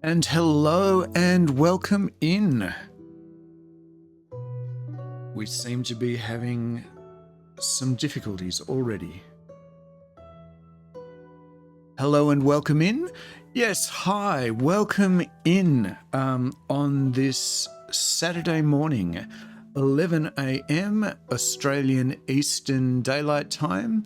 And hello and welcome in. We seem to be having some difficulties already. Hello and welcome in. Yes, hi, welcome in on this Saturday morning, 11 a.m. Australian Eastern Daylight Time,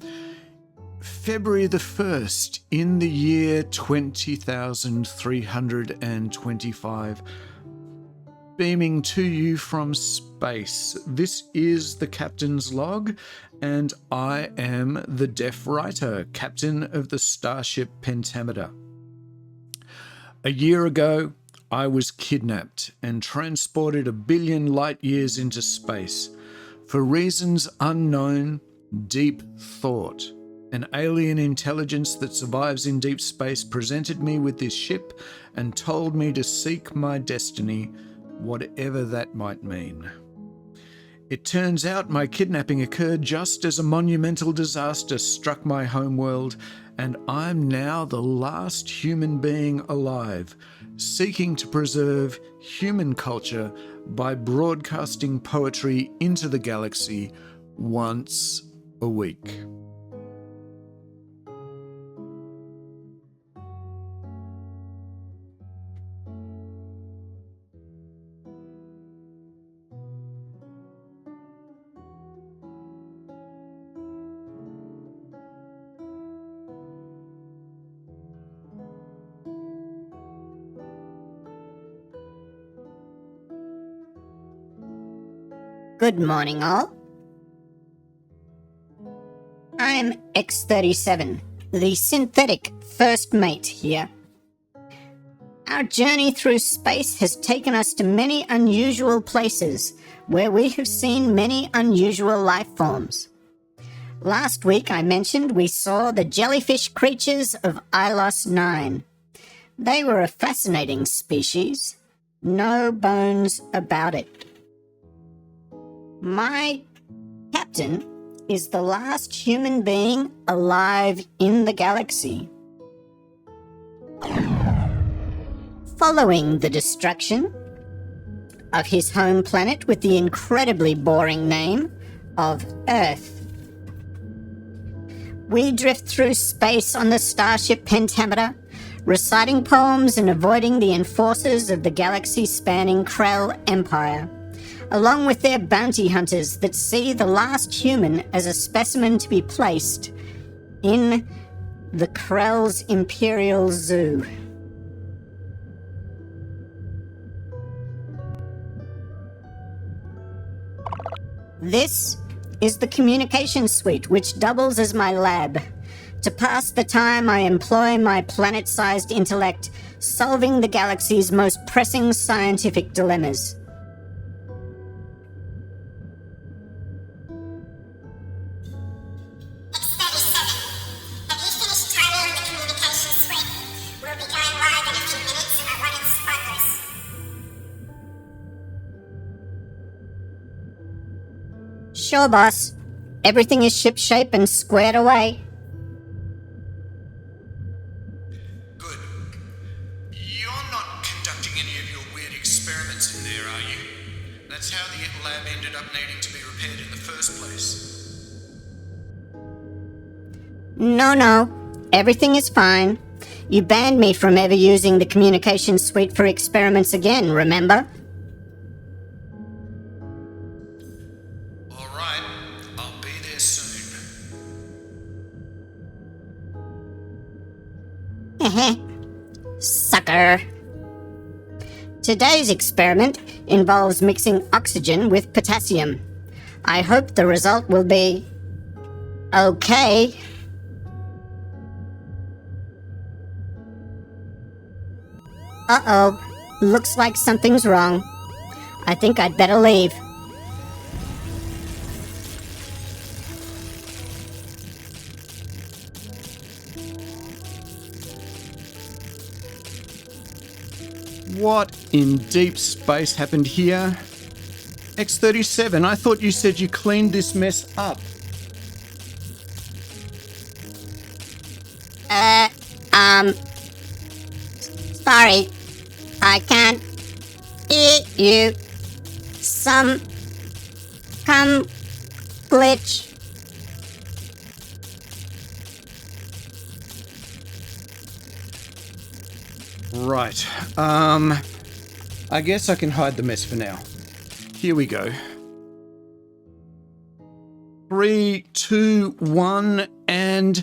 February the 1st in the year 20,325, beaming to you from space. This is the Captain's Log, and I am the Deaf Writer, Captain of the starship Pentameter. A year ago, I was kidnapped and transported 1 billion light years into space. For reasons unknown, deep thought. An alien intelligence that survives in deep space presented me with this ship and told me to seek my destiny, whatever that might mean. It turns out my kidnapping occurred just as a monumental disaster struck my homeworld, and I'm now the last human being alive, seeking to preserve human culture by broadcasting poetry into the galaxy once a week. Good morning, all. I'm X-37, the synthetic first mate here. Our journey through space has taken us to many unusual places where we have seen many unusual life forms. Last week I mentioned we saw the jellyfish creatures of Ilos 9. They were a fascinating species. No bones about it. My captain is the last human being alive in the galaxy. Following the destruction of his home planet with the incredibly boring name of Earth, we drift through space on the starship Pentameter, reciting poems and avoiding the enforcers of the galaxy-spanning Krell Empire, along with their bounty hunters that see the last human as a specimen to be placed in the Krell's Imperial Zoo. This is the communication suite, which doubles as my lab. To pass the time, I employ my planet-sized intellect, solving the galaxy's most pressing scientific dilemmas. Sure, boss. Everything is shipshape and squared away. Good. You're not conducting any of your weird experiments in there, are you? That's how the lab ended up needing to be repaired in the first place. No. Everything is fine. You banned me from ever using the communication suite for experiments again, remember? Alright, I'll be there soon. Sucker. Today's experiment involves mixing oxygen with potassium. I hope the result will be okay. Uh-oh. Looks like something's wrong. I think I'd better leave. What in deep space happened here? X-37, I thought you said you cleaned this mess up. Sorry. I can't hear you. Some glitch. Right. I guess I can hide the mess for now. Here we go. 3, 2, 1, and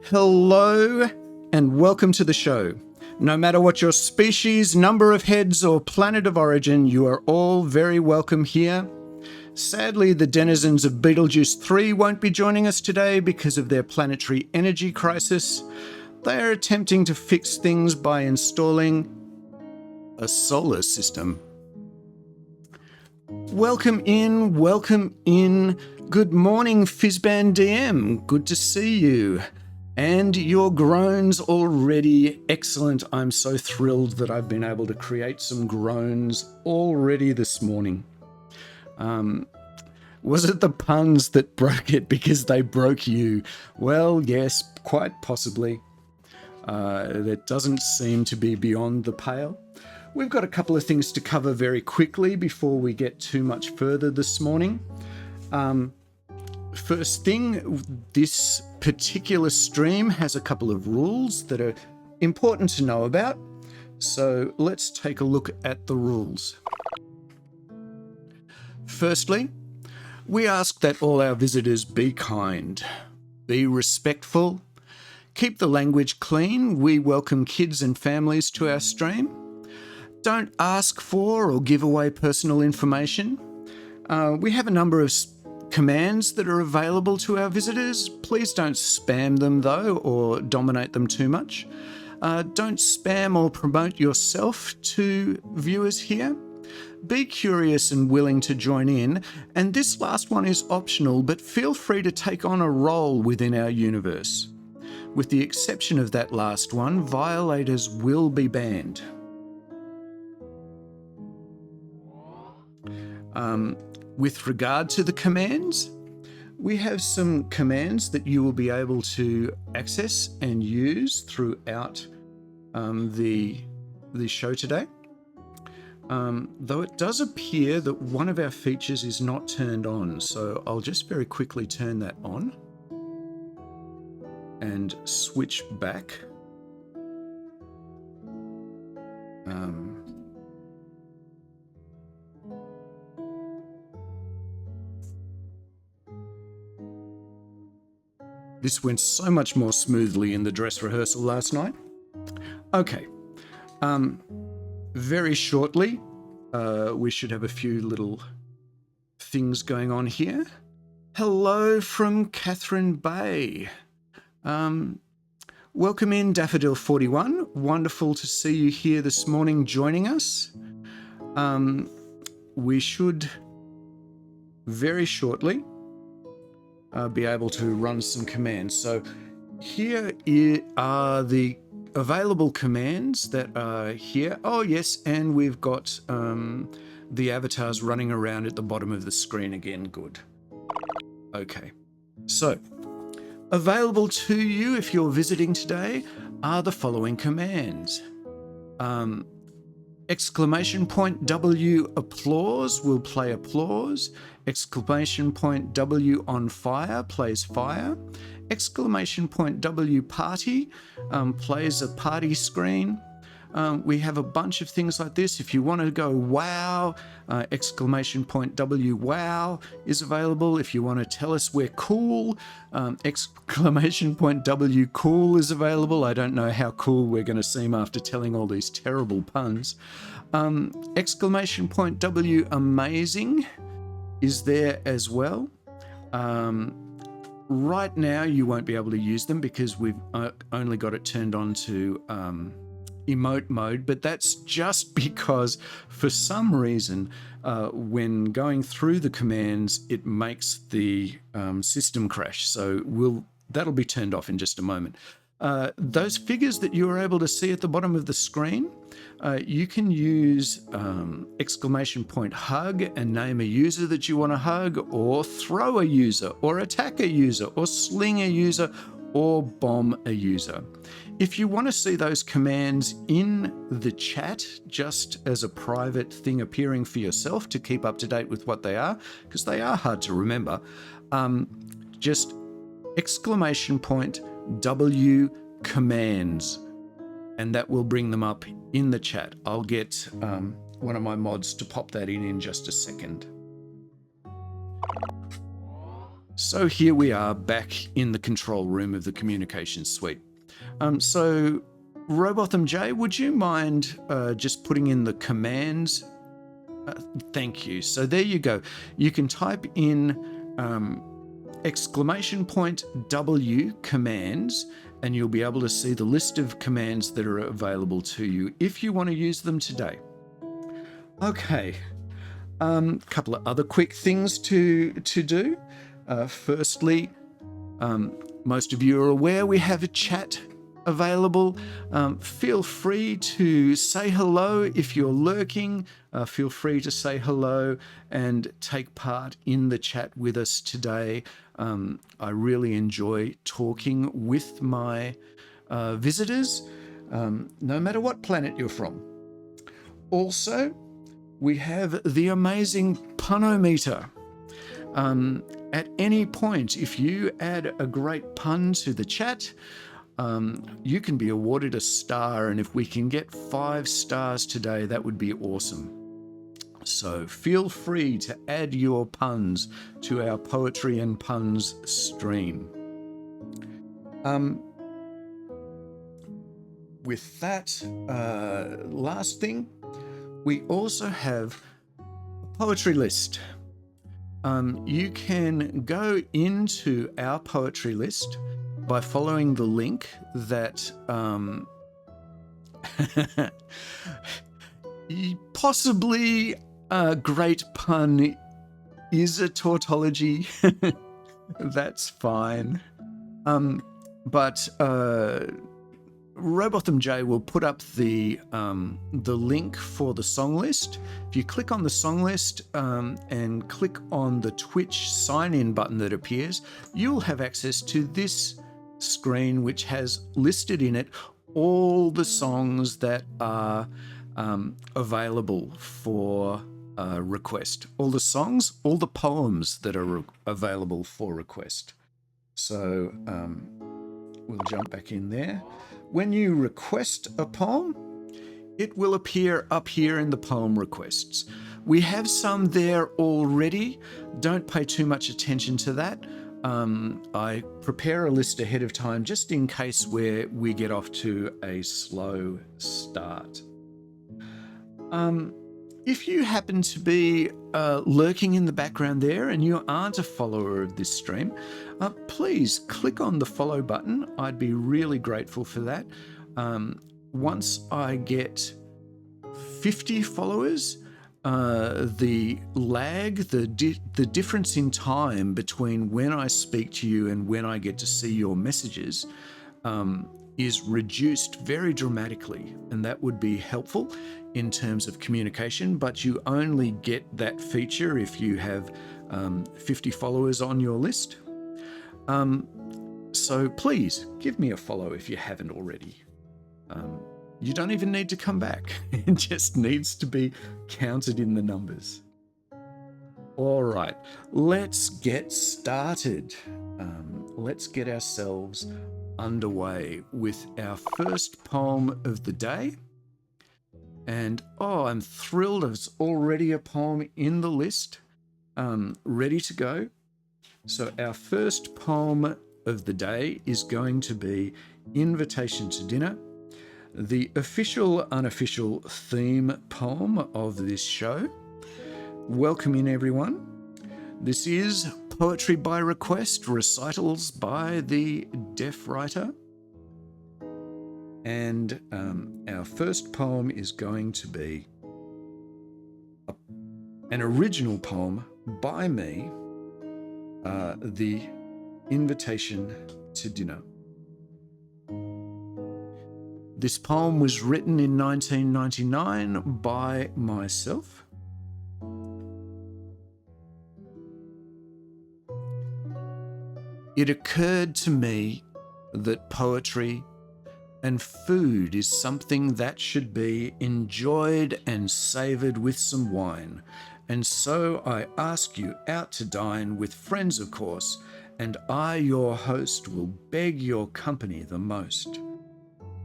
hello, and welcome to the show. No matter what your species, number of heads, or planet of origin, you are all very welcome here. Sadly, the denizens of Betelgeuse 3 won't be joining us today because of their planetary energy crisis. They are attempting to fix things by installing a solar system. Welcome in, welcome in. Good morning, Fizzban DM. Good to see you. And your groans already excellent. I'm so thrilled that I've been able to create some groans already this morning. Was it the puns that broke it because they broke you? Well, yes, quite possibly. That doesn't seem to be beyond the pale. We've got a couple of things to cover very quickly before we get too much further this morning. First thing, this particular stream has a couple of rules that are important to know about. So let's take a look at the rules. Firstly, we ask that all our visitors be kind, be respectful, keep the language clean. We welcome kids and families to our stream. Don't ask for or give away personal information. We have a number of commands that are available to our visitors. Please don't spam them though, or dominate them too much. Don't spam or promote yourself to viewers here. Be curious and willing to join in, and this last one is optional, but feel free to take on a role within our universe. With the exception of that last one, violators will be banned. With regard to the commands, we have some commands that you will be able to access and use throughout the show today. Though it does appear that one of our features is not turned on, so I'll just very quickly turn that on and switch back. This went so much more smoothly in the dress rehearsal last night. Okay. Very shortly, we should have a few little things going on here. Hello from Catherine Bay. Welcome in, Daffodil41. Wonderful to see you here this morning joining us. We should very shortly be able to run some commands. So here are the available commands that are here. Oh yes, and we've got the avatars running around at the bottom of the screen again. Good. Okay. So available to you if you're visiting today are the following commands. Exclamation point W applause will play applause. Exclamation point W on fire plays fire. Exclamation point W party plays a party screen. We have a bunch of things like this. If you want to go wow, exclamation point W wow is available. If you want to tell us we're cool, exclamation point W cool is available. I don't know how cool we're going to seem after telling all these terrible puns. Exclamation point W amazing is there as well. Right now you won't be able to use them because we've only got it turned on to emote mode, but that's just because for some reason when going through the commands it makes the system crash, so that'll be turned off in just a moment. Those figures that you are able to see at the bottom of the screen, you can use exclamation point hug and name a user that you want to hug, or throw a user, or attack a user, or sling a user, or bomb a user. If you want to see those commands in the chat, just as a private thing appearing for yourself to keep up to date with what they are, because they are hard to remember, just !W commands, and that will bring them up in the chat. I'll get one of my mods to pop that in just a second. So here we are back in the control room of the communications suite. So Robotham J, would you mind just putting in the commands? Thank you. So there you go. You can type in !W commands, and you'll be able to see the list of commands that are available to you if you want to use them today. Okay, couple of other quick things to do. Firstly, most of you are aware we have a chat available. Feel free to say hello if you're lurking. Feel free to say hello and take part in the chat with us today. I really enjoy talking with my visitors, no matter what planet you're from. Also, we have the amazing punometer. At any point, if you add a great pun to the chat, you can be awarded a star, and if we can get 5 stars today, that would be awesome. So feel free to add your puns to our Poetry and Puns stream. With that last thing, we also have a poetry list. You can go into our poetry list by following the link that possibly a great pun is a tautology. That's fine. But Robotham J will put up the link for the song list. If you click on the song list and click on the Twitch sign-in button that appears, you'll have access to this screen, which has listed in it all the songs that are available for request. All the songs, all the poems that are available for request. So we'll jump back in there. When you request a poem, it will appear up here in the poem requests. We have some there already. Don't pay too much attention to that. I prepare a list ahead of time just in case we get off to a slow start. If you happen to be lurking in the background there and you aren't a follower of this stream, please click on the follow button. I'd be really grateful for that. Once I get 50 followers, the lag, the difference in time between when I speak to you and when I get to see your messages is reduced very dramatically, and that would be helpful in terms of communication, but you only get that feature if you have 50 followers on your list. So please give me a follow if you haven't already. You don't even need to come back. It just needs to be counted in the numbers. All right, let's get started. Let's get ourselves underway with our first poem of the day. And I'm thrilled, there's already a poem in the list, ready to go. So our first poem of the day is going to be Invitation to Dinner, the official, unofficial theme poem of this show. Welcome in, everyone. This is Poetry by Request, recitals by the deaf writer. And our first poem is going to be an original poem by me, The Invitation to Dinner. This poem was written in 1999 by myself. It occurred to me that poetry and food is something that should be enjoyed and savoured with some wine. And so I ask you out to dine with friends, of course, and I, your host, will beg your company the most.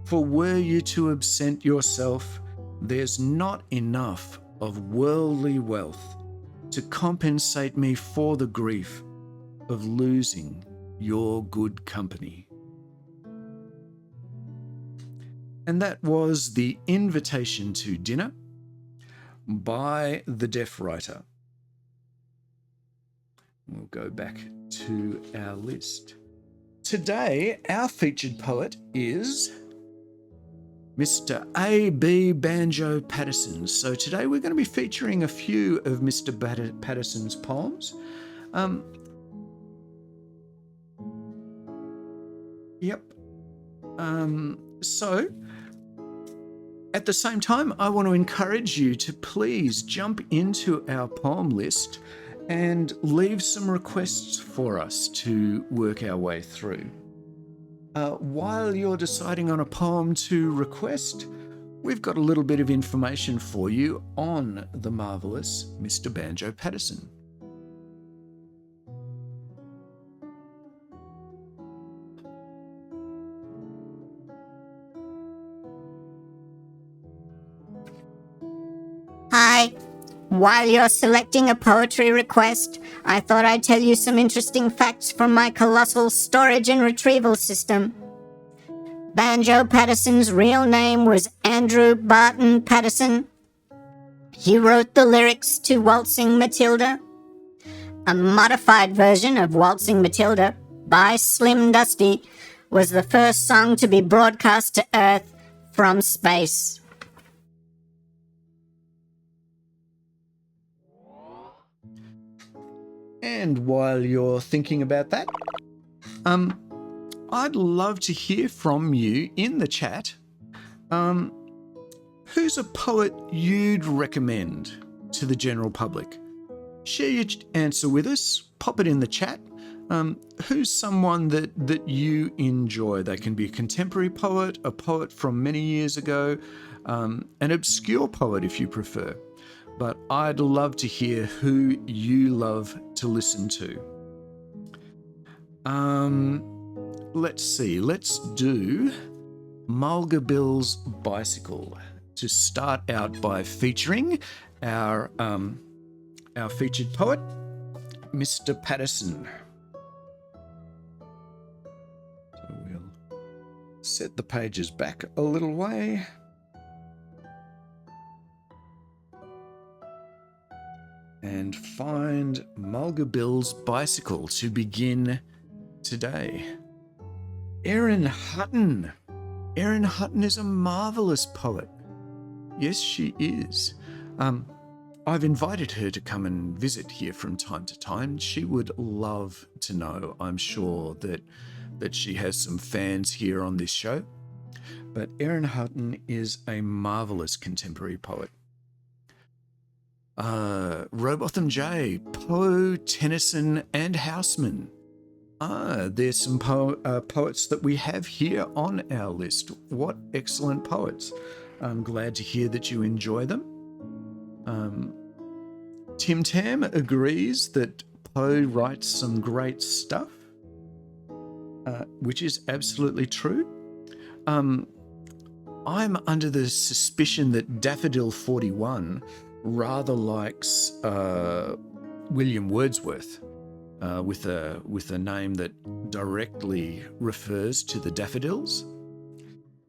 For were you to absent yourself, there's not enough of worldly wealth to compensate me for the grief of losing your good company. And that was the invitation to dinner by the deaf writer. We'll go back to our list. Today, our featured poet is Mr. A.B. Banjo Paterson. So today we're going to be featuring a few of Mr. Paterson's poems. So at the same time, I want to encourage you to please jump into our poem list and leave some requests for us to work our way through. While you're deciding on a poem to request, we've got a little bit of information for you on the marvellous Mr. Banjo Paterson. Hi. While you're selecting a poetry request, I thought I'd tell you some interesting facts from my colossal storage and retrieval system. Banjo Paterson's real name was Andrew Barton Paterson. He wrote the lyrics to Waltzing Matilda. A modified version of Waltzing Matilda by Slim Dusty was the first song to be broadcast to Earth from space. And while you're thinking about that, I'd love to hear from you in the chat. Who's a poet you'd recommend to the general public? Share your answer with us. Pop it in the chat. Who's someone that you enjoy? They can be a contemporary poet, a poet from many years ago, an obscure poet if you prefer. But I'd love to hear who you love to listen to. Let's see. Let's do Mulga Bill's Bicycle to start out by featuring our featured poet, Mr. Paterson. So we'll set the pages back a little way. And find Mulga Bill's Bicycle to begin today. Erin Hutton. Erin Hutton is a marvellous poet. Yes, she is. I've invited her to come and visit here from time to time. She would love to know, I'm sure, that she has some fans here on this show. But Erin Hutton is a marvellous contemporary poet. Robotham J, Poe, Tennyson, and Houseman. There's some poets that we have here on our list. What excellent poets. I'm glad to hear that you enjoy them. Tim Tam agrees that Poe writes some great stuff, which is absolutely true. I'm under the suspicion that Daffodil 41 rather likes William Wordsworth with a name that directly refers to the daffodils.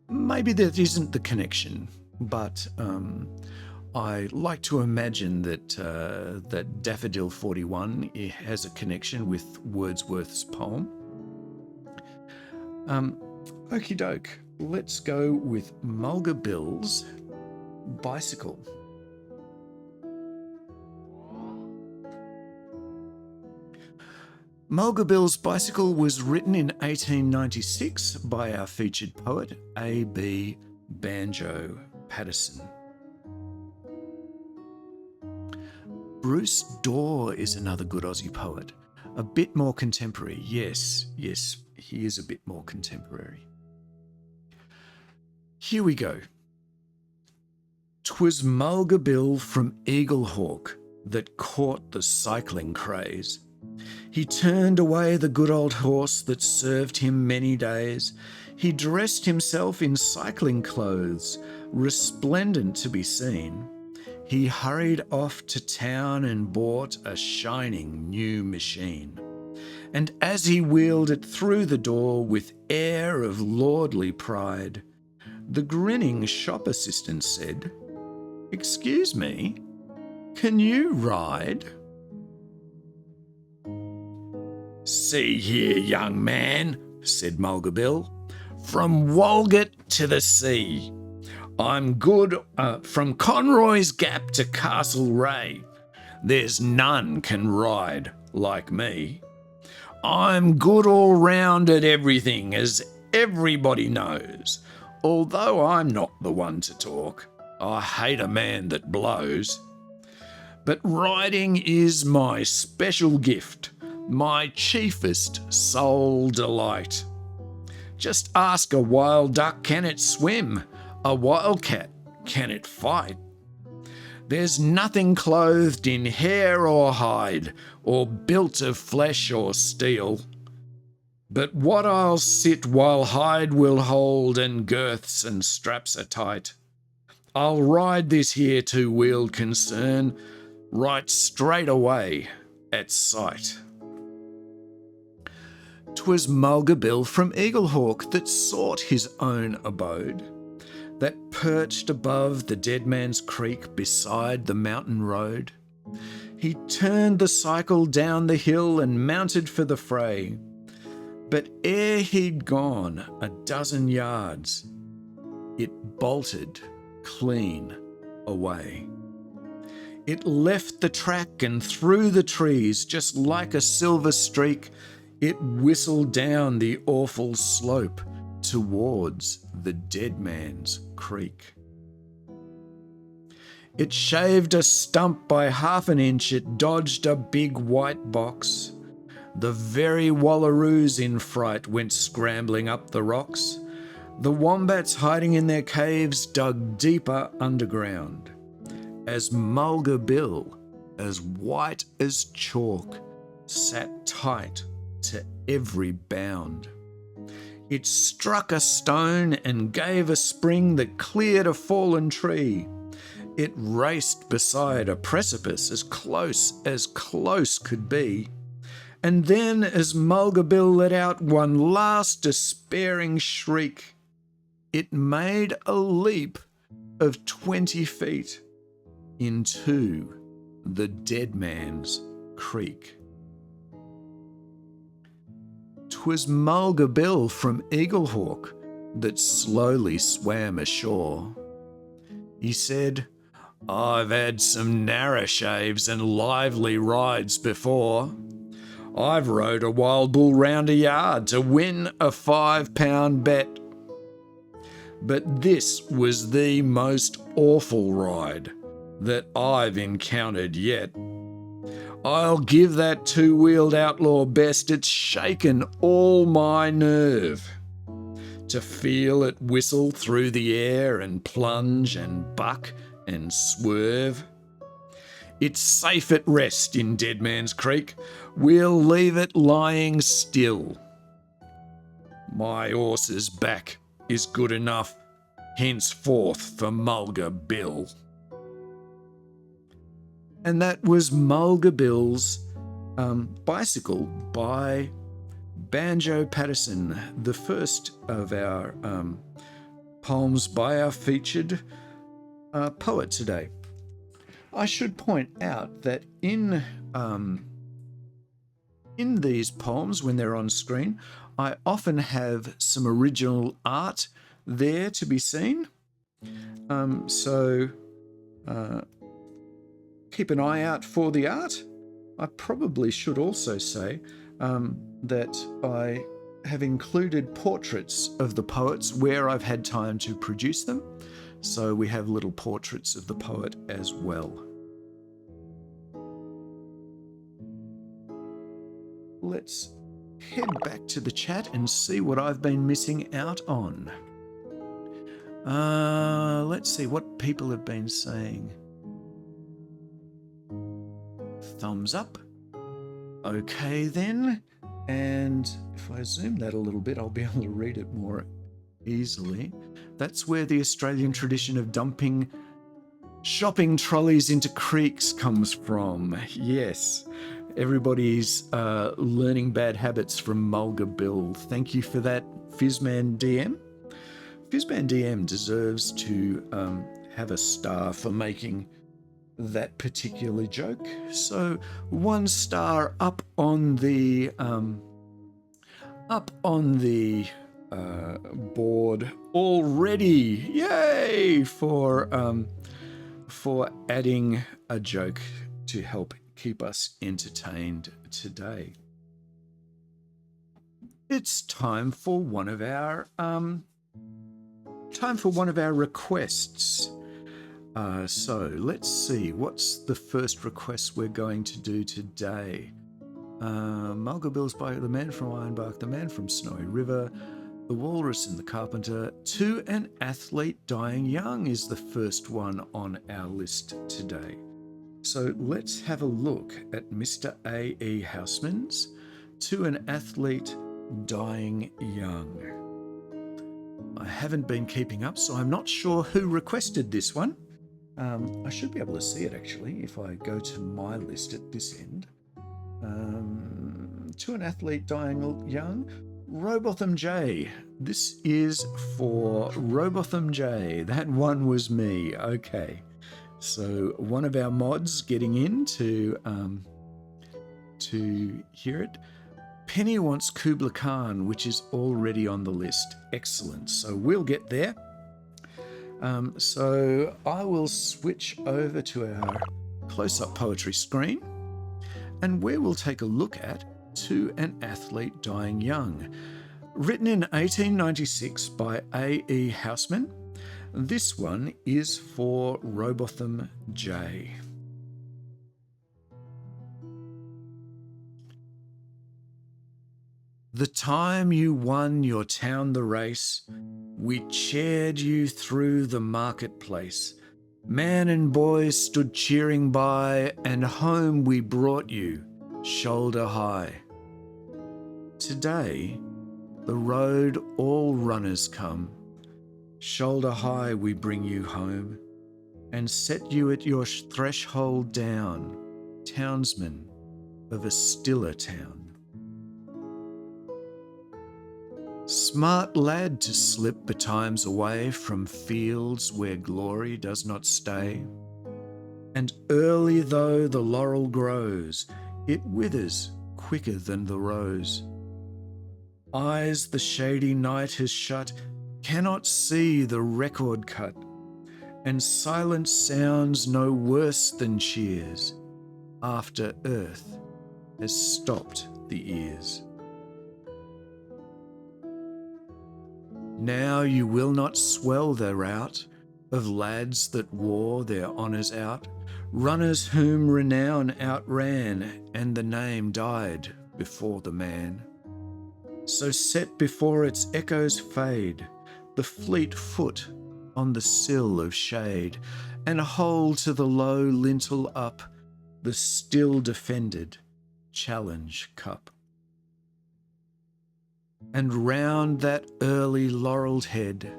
Maybe that isn't the connection, but I like to imagine that Daffodil 41 has a connection with Wordsworth's poem. Okie doke, let's go with Mulga Bill's Bicycle. Mulga Bill's Bicycle was written in 1896 by our featured poet, A.B. Banjo Paterson. Bruce Dorr is another good Aussie poet. A bit more contemporary, yes. he is a bit more contemporary. Here we go. 'Twas Mulga Bill from Eaglehawk that caught the cycling craze. He turned away the good old horse that served him many days. He dressed himself in cycling clothes, resplendent to be seen. He hurried off to town and bought a shining new machine. And as he wheeled it through the door with air of lordly pride, the grinning shop assistant said, "Excuse me, can you ride?" "See here, young man," said Mulga Bill, "from Walgett to the sea. I'm good from Conroy's Gap to Castlereagh. There's none can ride like me. I'm good all round at everything, as everybody knows. Although I'm not the one to talk, I hate a man that blows. But riding is my special gift, my chiefest sole delight. Just ask a wild duck, can it swim? A wildcat, can it fight? There's nothing clothed in hair or hide, or built of flesh or steel, but what I'll sit while hide will hold and girths and straps are tight. I'll ride this here two-wheeled concern right straight away at sight." 'Twas Mulga Bill from Eaglehawk that sought his own abode, that perched above the Dead Man's Creek beside the mountain road. He turned the cycle down the hill and mounted for the fray. But ere he'd gone a dozen yards, it bolted clean away. It left the track and through the trees, just like a silver streak, it whistled down the awful slope towards the Dead Man's Creek. It shaved a stump by half an inch, it dodged a big white box. The very wallaroos in fright went scrambling up the rocks. The wombats hiding in their caves dug deeper underground. As Mulga Bill, as white as chalk, sat tight to every bound. It struck a stone and gave a spring that cleared a fallen tree. It raced beside a precipice as close could be. And then, as Mulga Bill let out one last despairing shriek, it made a leap of 20 feet into the Dead Man's Creek. 'Twas Mulga Bill from Eaglehawk that slowly swam ashore. He said, "I've had some narrow shaves and lively rides before. I've rode a wild bull round a yard to win a £5 bet. But this was the most awful ride that I've encountered yet. I'll give that two-wheeled outlaw best, it's shaken all my nerve. To feel it whistle through the air and plunge and buck and swerve. It's safe at rest in Dead Man's Creek. We'll leave it lying still. My horse's back is good enough henceforth for Mulga Bill." And that was Mulga Bill's Bicycle by Banjo Paterson, the first of our poems by our featured poet today. I should point out that in these poems, when they're on screen, I often have some original art there to be seen. So keep an eye out for the art. I probably should also say that I have included portraits of the poets where I've had time to produce them. So we have little portraits of the poet as well. Let's head back to the chat and see what I've been missing out on. Let's see what people have been saying. Thumbs up. Okay then. And if I zoom that a little bit, I'll be able to read it more easily. That's where the Australian tradition of dumping shopping trolleys into creeks comes from. Yes. Everybody's learning bad habits from Mulga Bill. Thank you for that, Fizzman DM. Fizzman DM deserves to have a star for making that particular joke. So 1 star up on the board already. Yay for adding a joke to help keep us entertained today. It's time for one of our requests. So let's see, what's the first request we're going to do today? Mulga Bill's by the man from Ironbark, the man from Snowy River, the walrus and the carpenter, To an Athlete Dying Young is the first one on our list today. So let's have a look at Mr. A.E. Houseman's To an Athlete Dying Young. I haven't been keeping up, so I'm not sure who requested this one. I should be able to see it actually if I go to my list at this end. To an Athlete Dying Young, Robotham J. This is for Robotham J. That one was me. Okay. So one of our mods getting in to hear it. Penny wants Kubla Khan, which is already on the list. Excellent. So we'll get there. So I will switch over to our close-up poetry screen, and where we'll take a look at To an Athlete Dying Young. Written in 1896 by A.E. Houseman. This one is for Robotham J. The time you won your town the race, we chaired you through the marketplace. Man and boy stood cheering by, and home we brought you, shoulder high. Today, the road all runners come. Shoulder high we bring you home, and set you at your threshold down, townsman of a stiller town. Smart lad to slip betimes away from fields where glory does not stay. And early though the laurel grows, it withers quicker than the rose. Eyes the shady night has shut cannot see the record cut, and silent sounds no worse than cheers after earth has stopped the ears. Now you will not swell the rout of lads that wore their honours out, runners whom renown outran, and the name died before the man. So set before its echoes fade the fleet foot on the sill of shade, and hold to the low lintel up the still defended challenge cup. And round that early laurelled head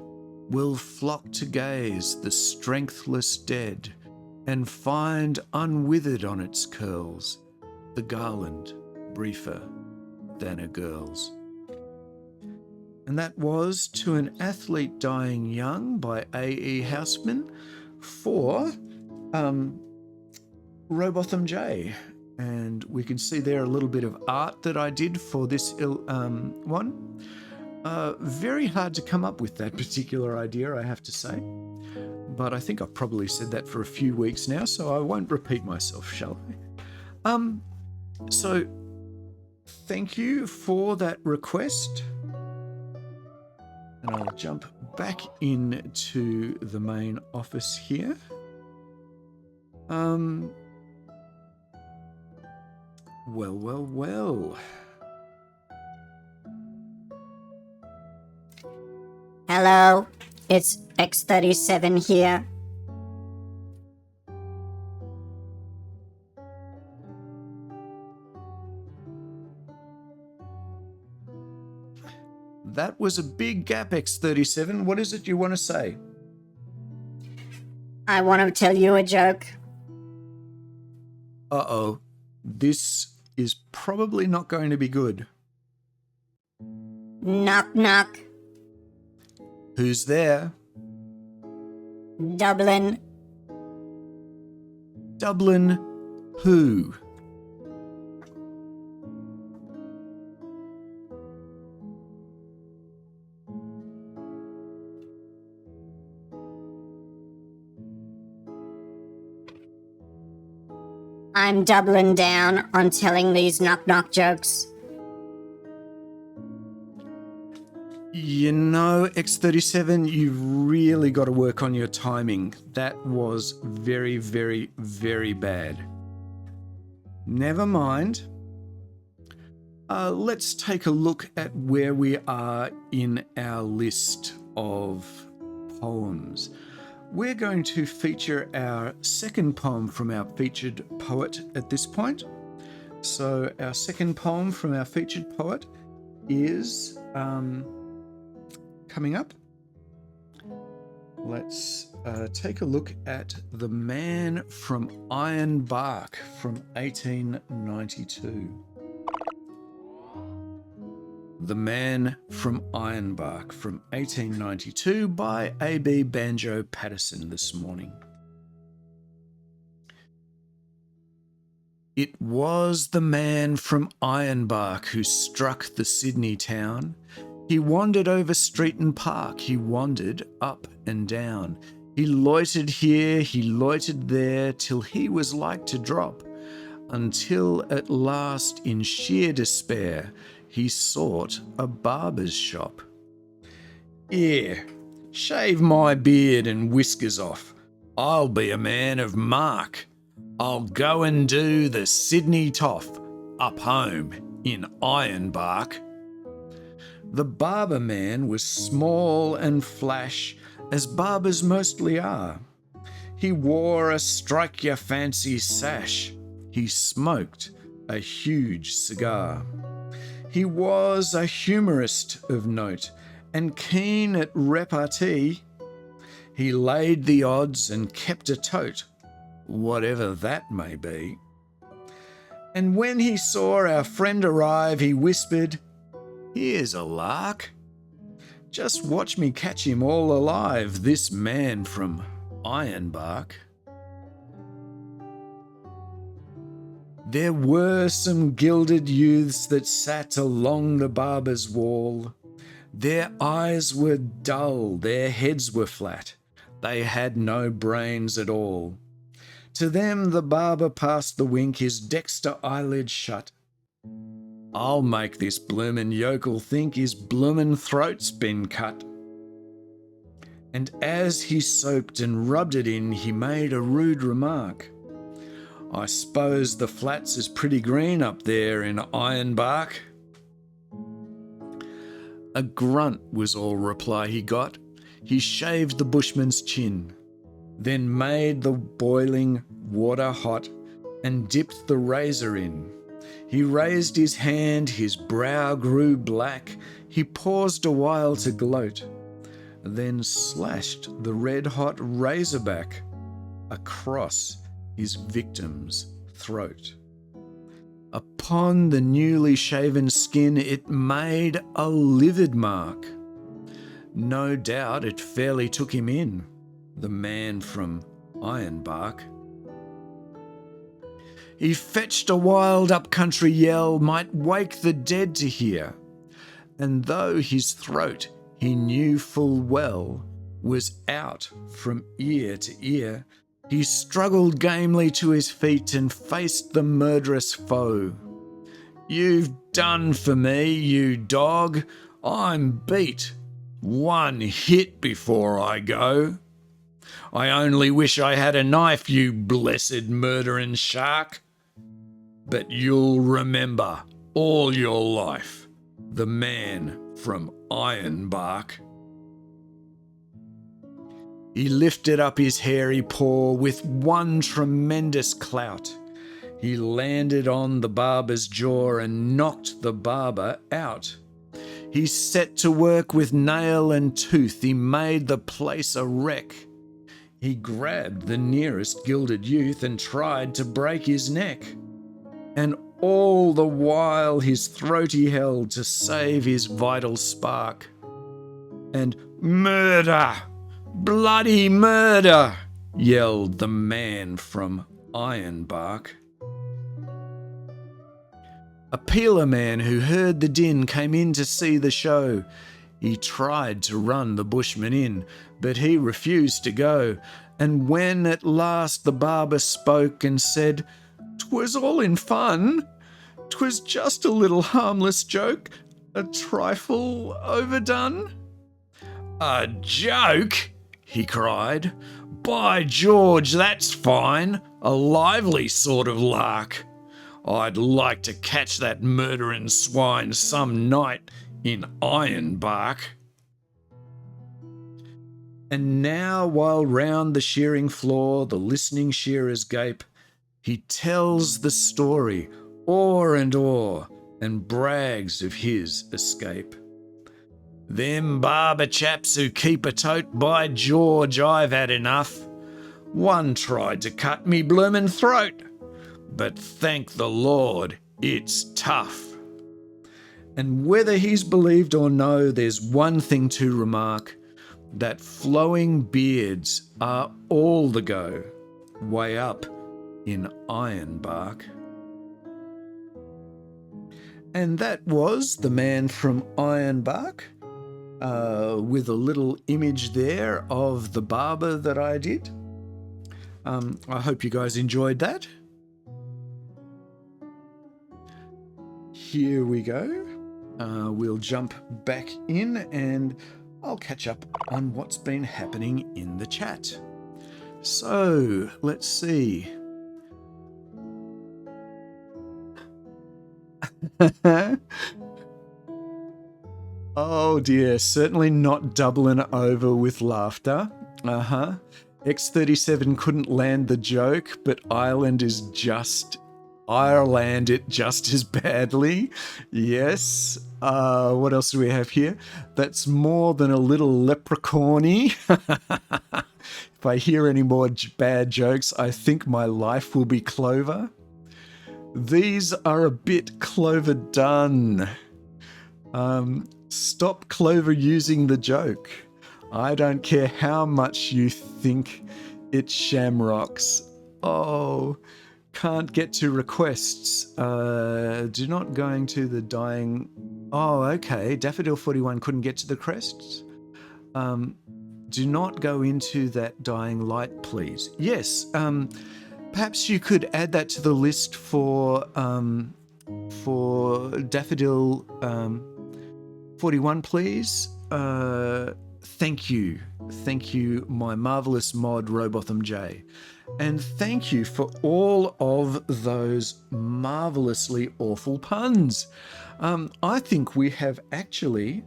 will flock to gaze the strengthless dead, and find unwithered on its curls the garland briefer than a girl's. And that was To an Athlete Dying Young by A.E. Houseman for Robotham J. And we can see there a little bit of art that I did for this one. Very hard to come up with that particular idea, I have to say. But I think I've probably said that for a few weeks now, so I won't repeat myself, shall I? So thank you for that request. And I'll jump back into the main office here. Well. Hello, it's X37 here. That was a big gap, X37. What is it you want to say? I want to tell you a joke. Uh-oh. This is probably not going to be good. Knock knock. Who's there? Dublin. Dublin who? I'm doubling down on telling these knock knock jokes. You know, X37, you've really got to work on your timing. That was very, very, very bad. Never mind. Let's take a look at where we are in our list of poems. We're going to feature our second poem from our featured poet at this point. So our second poem from our featured poet is coming up. Let's take a look at The Man from Ironbark from 1892. The Man from Ironbark from 1892 by A.B. Banjo Paterson this morning. It was the man from Ironbark who struck the Sydney town. He wandered over street and park, he wandered up and down. He loitered here, he loitered there, till he was like to drop, until at last in sheer despair he sought a barber's shop. "Here, shave my beard and whiskers off. I'll be a man of mark. I'll go and do the Sydney toff up home in Ironbark." The barber man was small and flash, as barbers mostly are. He wore a strike-your-fancy sash. He smoked a huge cigar. He was a humorist of note, and keen at repartee. He laid the odds and kept a tote, whatever that may be. And when he saw our friend arrive, he whispered, "Here's a lark. Just watch me catch him all alive, this man from Ironbark." There were some gilded youths that sat along the barber's wall. Their eyes were dull, their heads were flat. They had no brains at all. To them the barber passed the wink, his dexter eyelid shut. "I'll make this bloomin' yokel think his bloomin' throat's been cut." And as he soaped and rubbed it in, he made a rude remark. "I suppose the flats is pretty green up there in Ironbark." A grunt was all reply he got. He shaved the bushman's chin, then made the boiling water hot and dipped the razor in. He raised his hand, his brow grew black. He paused a while to gloat, then slashed the red-hot razor back across his victim's throat. Upon the newly shaven skin it made a livid mark. No doubt it fairly took him in, the man from Ironbark. He fetched a wild up-country yell, might wake the dead to hear, and though his throat he knew full well was out from ear to ear, he struggled gamely to his feet and faced the murderous foe. "You've done for me, you dog. I'm beat. One hit before I go. I only wish I had a knife, you blessed murdering shark. But you'll remember all your life the man from Ironbark." He lifted up his hairy paw with one tremendous clout. He landed on the barber's jaw and knocked the barber out. He set to work with nail and tooth. He made the place a wreck. He grabbed the nearest gilded youth and tried to break his neck. And all the while his throat he held to save his vital spark. And murder! Bloody murder! Yelled the man from Ironbark. A peeler man who heard the din came in to see the show. He tried to run the bushman in, but he refused to go. And when at last the barber spoke and said, "'Twas all in fun. 'Twas just a little harmless joke, a trifle overdone." "A joke?" he cried. "By George, that's fine. A lively sort of lark. I'd like to catch that murdering swine some night in Ironbark." And now, while round the shearing floor the listening shearers gape, he tells the story o'er and o'er and brags of his escape. "Them barber chaps who keep a tote, by George, I've had enough. One tried to cut me bloomin' throat, but thank the Lord, it's tough." And whether he's believed or no, there's one thing to remark, that flowing beards are all the go, way up in Ironbark. And that was the man from Ironbark, with a little image there of the barber that I did. I hope you guys enjoyed that. Here we go. We'll jump back in and I'll catch up on what's been happening in the chat. So, let's see. Oh dear, certainly not doubling over with laughter. X37 couldn't land the joke, but Ireland it just as badly. Yes. What else do we have here? That's more than a little leprechaun-y. If I hear any more bad jokes, I think my life will be clover. These are a bit clover done. Stop Clover using the joke. I don't care how much you think it's shamrocks. Oh, can't get to requests. Do not going to the dying... Oh, okay. Daffodil 41 couldn't get to the crests. Do not go into that dying light, please. Yes, perhaps you could add that to the list for Daffodil 41, please. Thank you. Thank you, my marvellous mod, Robotham J. And thank you for all of those marvellously awful puns. I think we have actually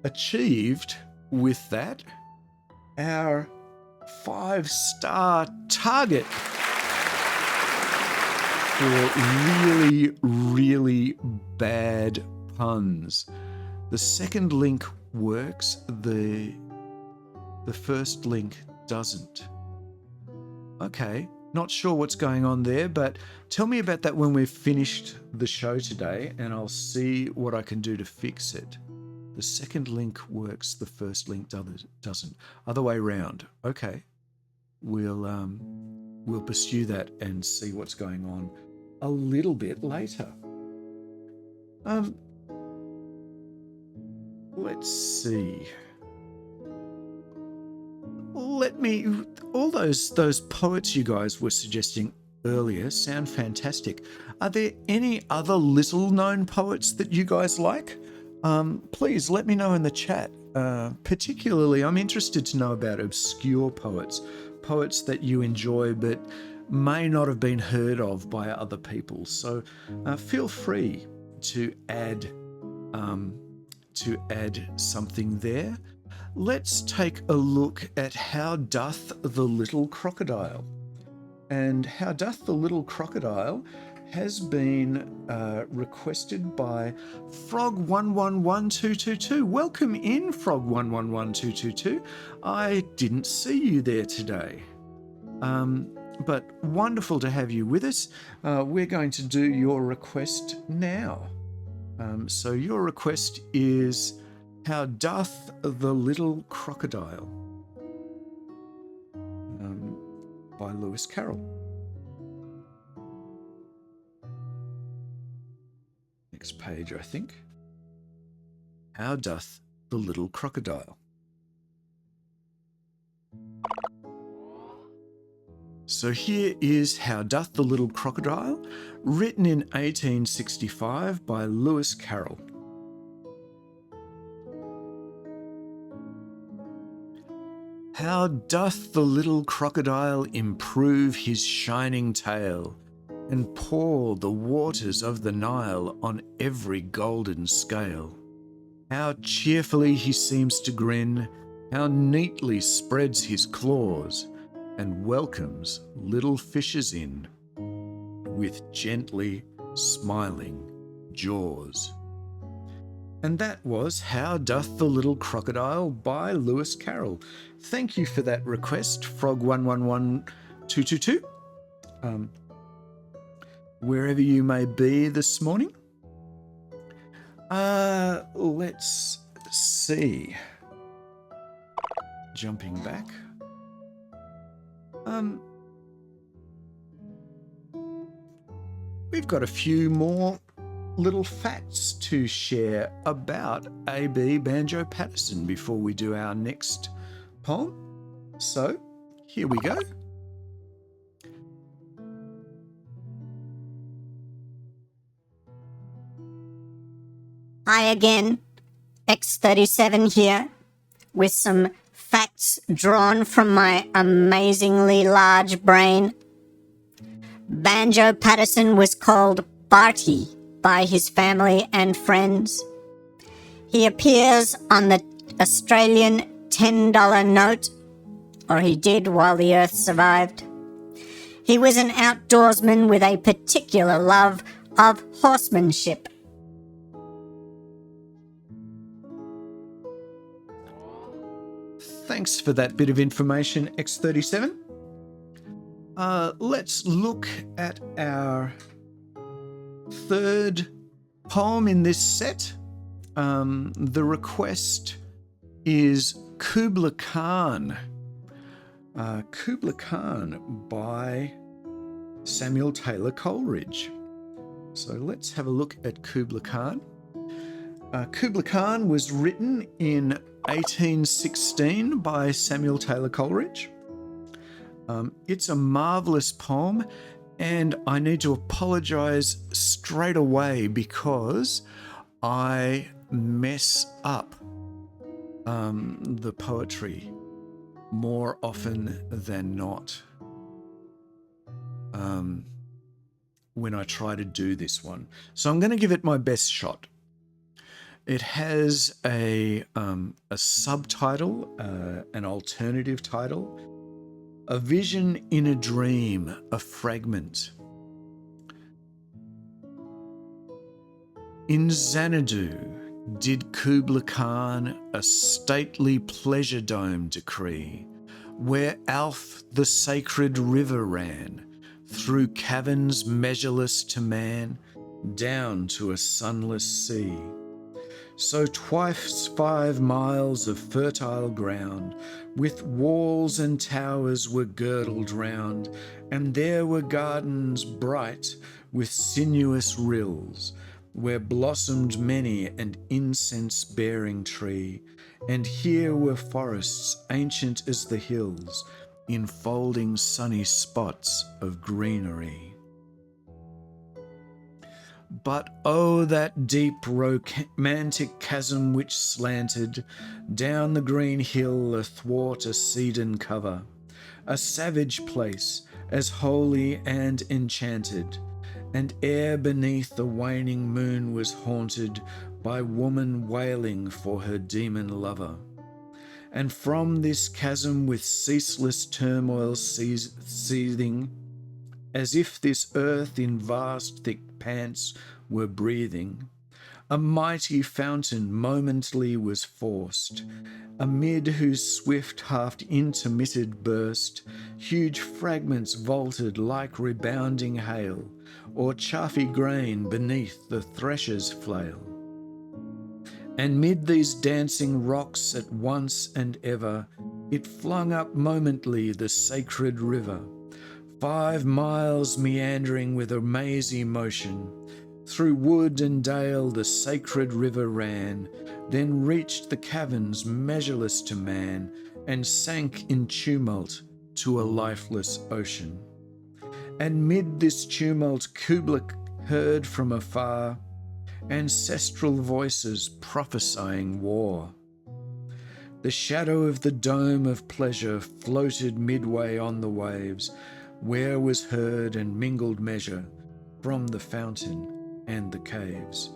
achieved with that our 5-star target for really, really bad puns. The second link works, the first link doesn't. Okay, not sure what's going on there, but tell me about that when we've finished the show today, and I'll see what I can do to fix it. The second link works, the first link doesn't. Other way round. Okay, we'll pursue that and see what's going on a little bit later. Let's see. All those poets you guys were suggesting earlier sound fantastic. Are there any other little known poets that you guys like? Please let me know in the chat. Particularly, I'm interested to know about obscure poets that you enjoy but may not have been heard of by other people. So feel free to add something there. let's take a look at how doth the little crocodile. And how doth the little crocodile has been requested by Frog111222. Welcome in, Frog111222. I didn't see you there today. But wonderful to have you with us. We're going to do your request now. So your request is How Doth the Little Crocodile by Lewis Carroll. Next page, I think. How Doth the Little Crocodile. So here is How Doth the Little Crocodile, written in 1865 by Lewis Carroll. How doth the little crocodile improve his shining tail, and pour the waters of the Nile on every golden scale. How cheerfully he seems to grin, how neatly spreads his claws, and welcomes little fishes in with gently smiling jaws. And that was How Doth the Little Crocodile by Lewis Carroll. Thank you for that request, Frog111222. Wherever you may be this morning. Let's see. Jumping back. We've got a few more little facts to share about A.B. Banjo Paterson before we do our next poem. So, here we go. Hi again, X37 here, with some facts drawn from my amazingly large brain. Banjo Paterson was called Barty by his family and friends. He appears on the Australian $10 note, or he did while the Earth survived. He was an outdoorsman with a particular love of horsemanship. Thanks for that bit of information, X37. Let's look at our third poem in this set. The request is Kubla Khan. Kubla Khan by Samuel Taylor Coleridge. So let's have a look at Kubla Khan. Kubla Khan was written in 1816 by Samuel Taylor Coleridge. It's a marvellous poem, and I need to apologise straight away because I mess up the poetry more often than not when I try to do this one. So I'm going to give it my best shot. It has a subtitle, an alternative title, A Vision in a Dream, a Fragment. In Xanadu did Kubla Khan a stately pleasure dome decree, where Alph the sacred river ran, through caverns measureless to man, down to a sunless sea. So twice 5 miles of fertile ground, with walls and towers were girdled round, and there were gardens bright with sinuous rills, where blossomed many an incense-bearing tree, and here were forests ancient as the hills, enfolding sunny spots of greenery. But oh, that deep romantic chasm which slanted down the green hill athwart a cedarn cover, a savage place as holy and enchanted, and ere beneath the waning moon was haunted by woman wailing for her demon lover. And from this chasm with ceaseless turmoil seething, as if this earth in vast thick pants were breathing, a mighty fountain momently was forced, amid whose swift half-intermitted burst huge fragments vaulted like rebounding hail, or chaffy grain beneath the thresher's flail. And mid these dancing rocks at once and ever, it flung up momently the sacred river, 5 miles meandering with a mazy motion. Through wood and dale the sacred river ran, then reached the caverns measureless to man, and sank in tumult to a lifeless ocean. And mid this tumult Kubla heard from afar ancestral voices prophesying war. The shadow of the dome of pleasure floated midway on the waves, where was heard and mingled measure from the fountain and the caves.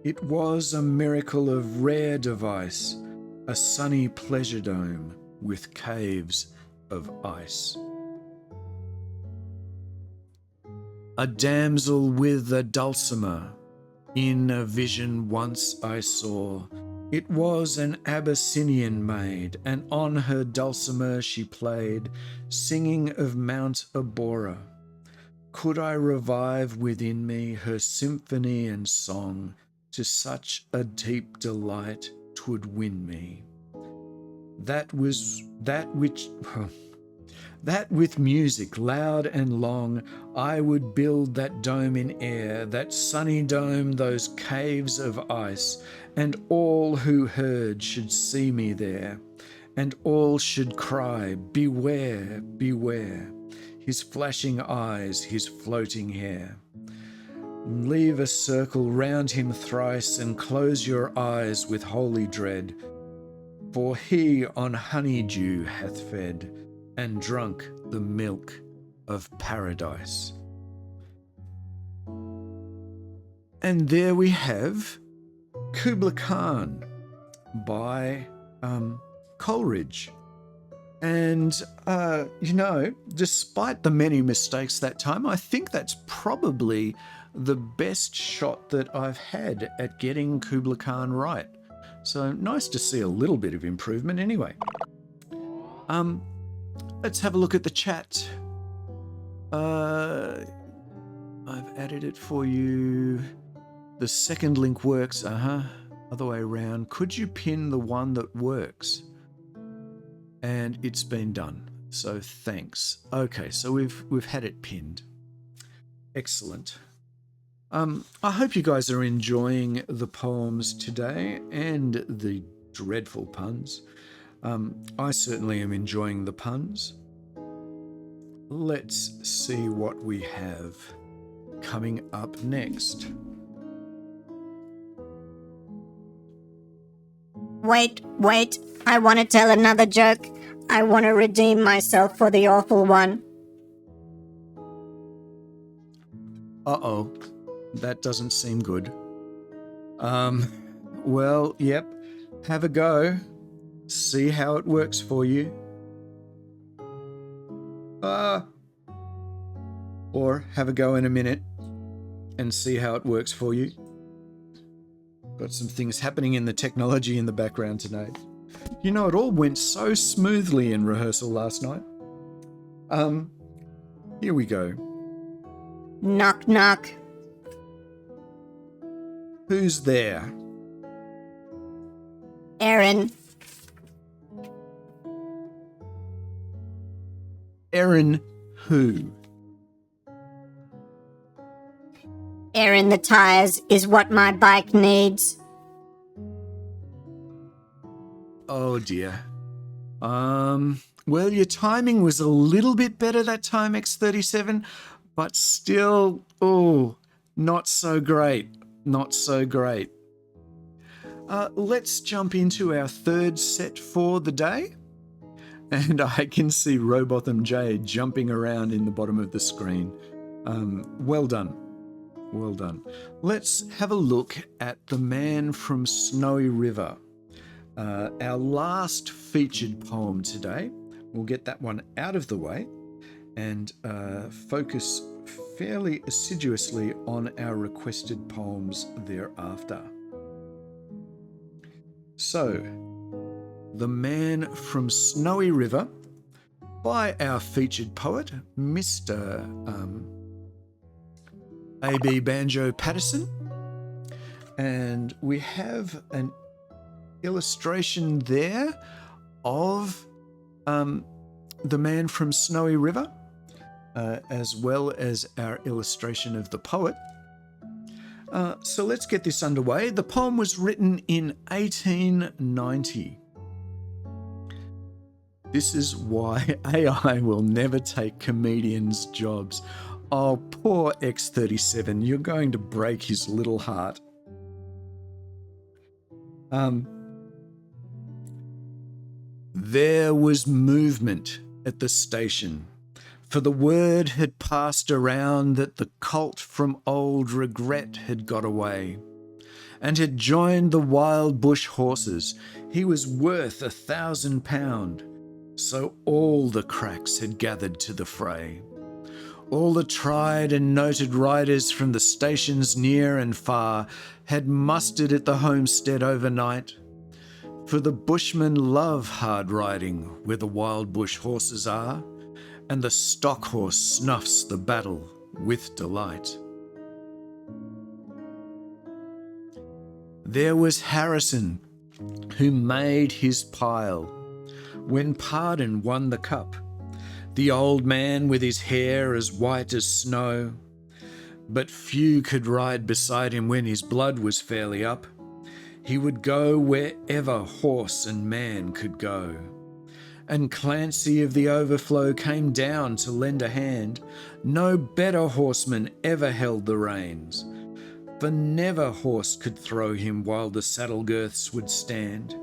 It was a miracle of rare device, a sunny pleasure dome with caves of ice. A damsel with a dulcimer in a vision once I saw. It was an Abyssinian maid, and on her dulcimer she played, singing of Mount Abora. Could I revive within me her symphony and song, to such a deep delight 'twould win me. That with music loud and long I would build that dome in air, that sunny dome, those caves of ice, and all who heard should see me there, and all should cry, beware, beware, his flashing eyes, his floating hair. Leave a circle round him thrice, and close your eyes with holy dread, for he on honeydew hath fed, and drunk the milk of paradise. And there we have Kubla Khan by Coleridge. And, despite the many mistakes that time, I think that's probably the best shot that I've had at getting Kubla Khan right. So nice to see a little bit of improvement anyway. Let's have a look at the chat. I've added it for you. The second link works. Other way around. Could you pin the one that works? And it's been done. So thanks. Okay, so we've had it pinned. Excellent. I hope you guys are enjoying the poems today and the dreadful puns. I certainly am enjoying the puns. Let's see what we have coming up next. Wait, I want to tell another joke. I want to redeem myself for the awful one. Uh-oh, that doesn't seem good. Well, yep, have a go. See how it works for you. Or have a go in a minute and see how it works for you. Got some things happening in the technology in the background tonight. It all went so smoothly in rehearsal last night. Here we go. Knock, knock. Who's there? Aaron. Aaron who? Aaron the tires is what my bike needs. Oh dear. Well, your timing was a little bit better that time, X37, but still, not so great. Not so great. Let's jump into our third set for the day. And I can see Robotham J jumping around in the bottom of the screen. Well done. Well done. Let's have a look at The Man from Snowy River. our last featured poem today. We'll get that one out of the way and focus fairly assiduously on our requested poems thereafter. So, The Man from Snowy River by our featured poet, Mr. A.B. Banjo Paterson. And we have an illustration there of the Man from Snowy River, as well as our illustration of the poet. So let's get this underway. The poem was written in 1890. This is why AI will never take comedians' jobs. Oh, poor X37, you're going to break his little heart. There was movement at the station, for the word had passed around that the colt from old Regret had got away and had joined the wild bush horses. He was worth £1,000, so all the cracks had gathered to the fray. All the tried and noted riders from the stations near and far had mustered at the homestead overnight, for the bushmen love hard riding where the wild bush horses are, and the stock horse snuffs the battle with delight. There was Harrison, who made his pile when Pardon won the cup, the old man with his hair as white as snow, but few could ride beside him when his blood was fairly up. He would go wherever horse and man could go. And Clancy of the Overflow came down to lend a hand. No better horseman ever held the reins, for never horse could throw him while the saddle girths would stand.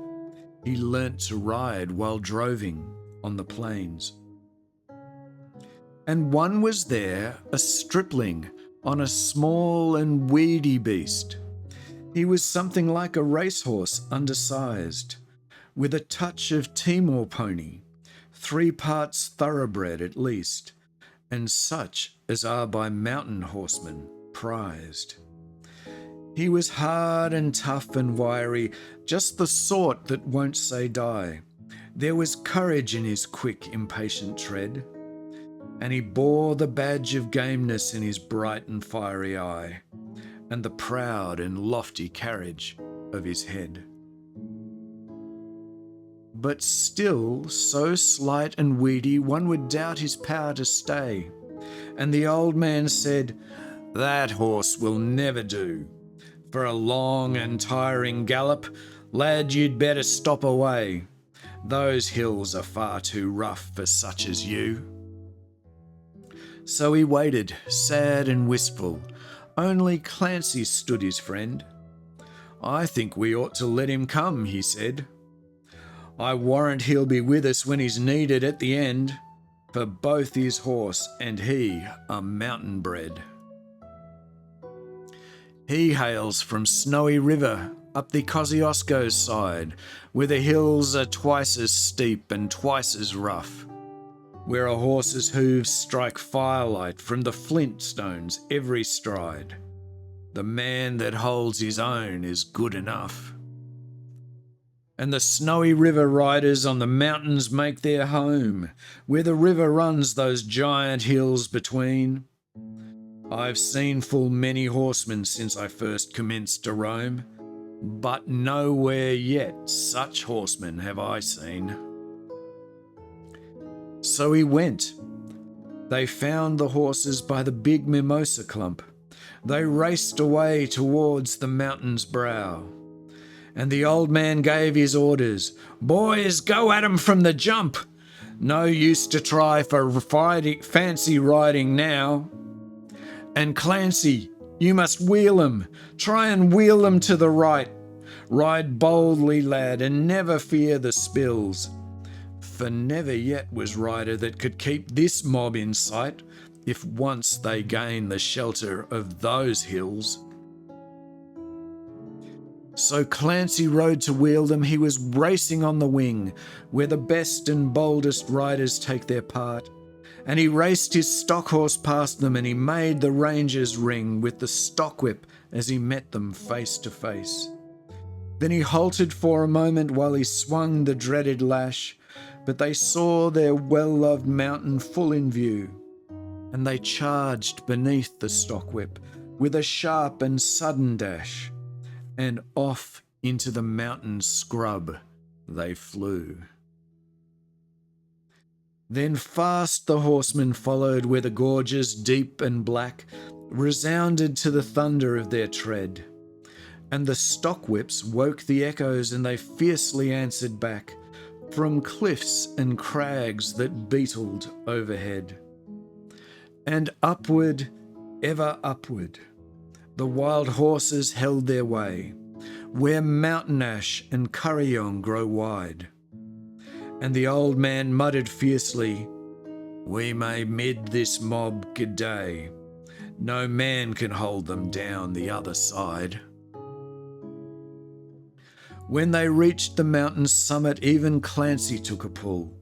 He learnt to ride while droving on the plains. And one was there, a stripling, on a small and weedy beast. He was something like a racehorse undersized, with a touch of Timor pony, 3 parts thoroughbred at least, and such as are by mountain horsemen prized. He was hard and tough and wiry, just the sort that won't say die. There was courage in his quick, impatient tread, and he bore the badge of gameness in his bright and fiery eye, and the proud and lofty carriage of his head. But still, so slight and weedy, one would doubt his power to stay, and the old man said, "That horse will never do. For a long and tiring gallop, lad, you'd better stop away. Those hills are far too rough for such as you." So he waited, sad and wistful. Only Clancy stood his friend. "I think we ought to let him come," he said. "I warrant he'll be with us when he's needed at the end, for both his horse and he are mountain bred. He hails from Snowy River, up the Kosciuszko's side, where the hills are twice as steep and twice as rough, where a horse's hooves strike firelight from the flint stones every stride. The man that holds his own is good enough. And the Snowy River riders on the mountains make their home, where the river runs those giant hills between. I've seen full many horsemen since I first commenced to roam, but nowhere yet such horsemen have I seen." So he went. They found the horses by the big mimosa clump. They raced away towards the mountain's brow. And the old man gave his orders, "Boys, go at 'em from the jump. No use to try for fancy riding now. And Clancy, you must wheel 'em. Try and wheel 'em to the right. Ride boldly, lad, and never fear the spills. For never yet was rider that could keep this mob in sight, if once they gain the shelter of those hills." So Clancy rode to Wealdham. He was racing on the wing, where the best and boldest riders take their part. And he raced his stock horse past them, and he made the rangers ring with the stock whip as he met them face to face. Then he halted for a moment while he swung the dreaded lash, but they saw their well-loved mountain full in view, and they charged beneath the stock whip with a sharp and sudden dash, and off into the mountain scrub they flew. Then fast the horsemen followed, where the gorges, deep and black, resounded to the thunder of their tread. And the stock whips woke the echoes, and they fiercely answered back from cliffs and crags that beetled overhead. And upward, ever upward, the wild horses held their way, where mountain ash and curryong grow wide. And the old man muttered fiercely, "We may mid this mob g'day. No man can hold them down the other side." When they reached the mountain's summit, even Clancy took a pull.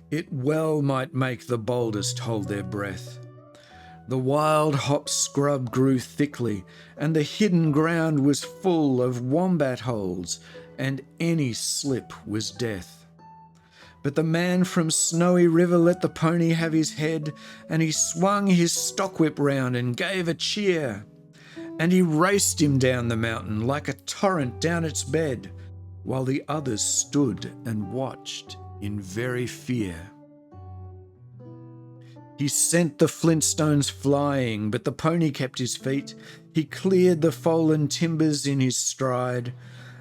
It well might make the boldest hold their breath. The wild hop scrub grew thickly, and the hidden ground was full of wombat holes, and any slip was death. But the man from Snowy River let the pony have his head, and he swung his stockwhip round and gave a cheer. And he raced him down the mountain like a torrent down its bed, while the others stood and watched in very fear. He sent the flintstones flying, but the pony kept his feet. He cleared the fallen timbers in his stride,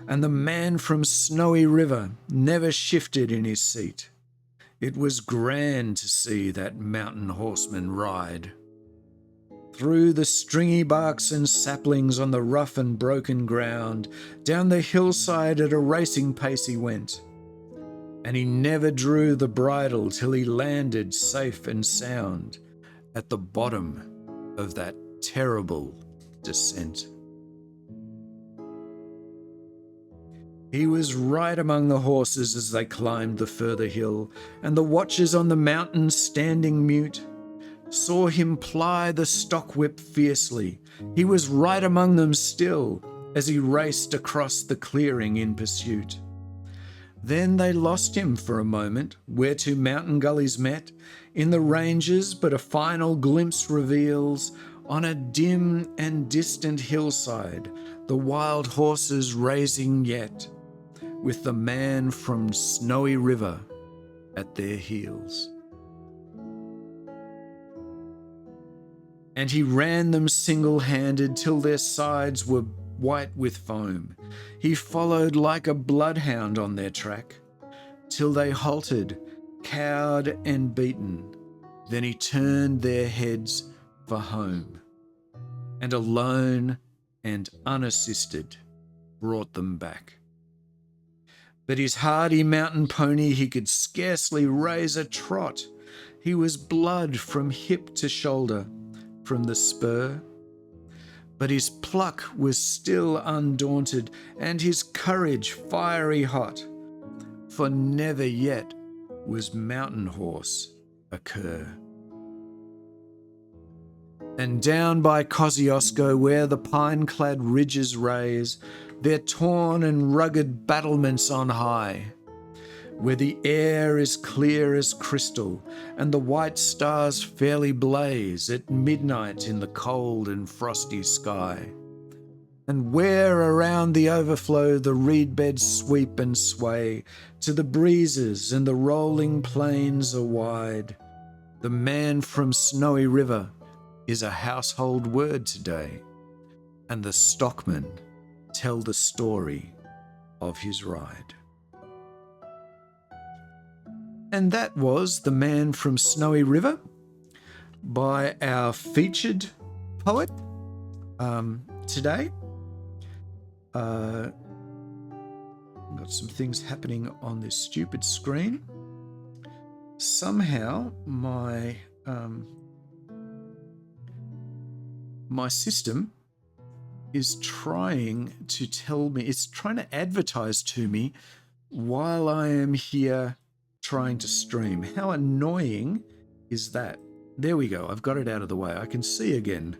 and the man from Snowy River never shifted in his seat. It was grand to see that mountain horseman ride. Through the stringy barks and saplings on the rough and broken ground, down the hillside at a racing pace he went, and he never drew the bridle till he landed safe and sound at the bottom of that terrible descent. He was right among the horses as they climbed the further hill, and the watchers on the mountain, standing mute, saw him ply the stockwhip fiercely. He was right among them still as he raced across the clearing in pursuit. Then they lost him for a moment, where two mountain gullies met in the ranges, but a final glimpse reveals on a dim and distant hillside the wild horses raising yet, with the man from Snowy River at their heels. And he ran them single-handed till their sides were white with foam. He followed like a bloodhound on their track, till they halted, cowed and beaten. Then he turned their heads for home, and alone and unassisted brought them back. But his hardy mountain pony, he could scarcely raise a trot. He was blood from hip to shoulder, from the spur. But his pluck was still undaunted, and his courage fiery hot, for never yet was mountain horse a cur. And down by Kosciuszko, where the pine-clad ridges raise their torn and rugged battlements on high, where the air is clear as crystal, and the white stars fairly blaze at midnight in the cold and frosty sky, and where around the overflow the reed beds sweep and sway to the breezes, and the rolling plains are wide, the man from Snowy River is a household word today, and the stockmen tell the story of his ride. And that was The Man from Snowy River by our featured poet today. Got some things happening on this stupid screen. Somehow my system is trying to tell me, it's trying to advertise to me while I am here trying to stream. How annoying is that? There we go. I've got it out of the way. I can see again.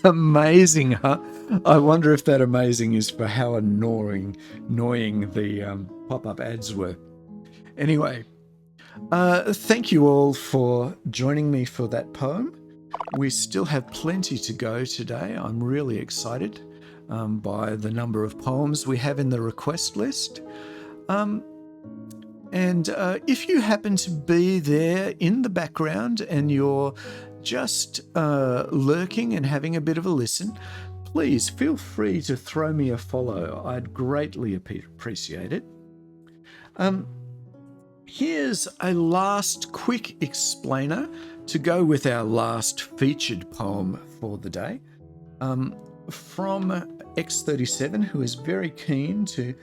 Amazing, huh? I wonder if that amazing is for how annoying the pop-up ads were. Anyway, thank you all for joining me for that poem. We still have plenty to go today. I'm really excited by the number of poems we have in the request list. And if you happen to be there in the background and you're just lurking and having a bit of a listen, please feel free to throw me a follow. I'd greatly appreciate it. Here's a last quick explainer to go with our last featured poem for the day, from X37, who is very keen to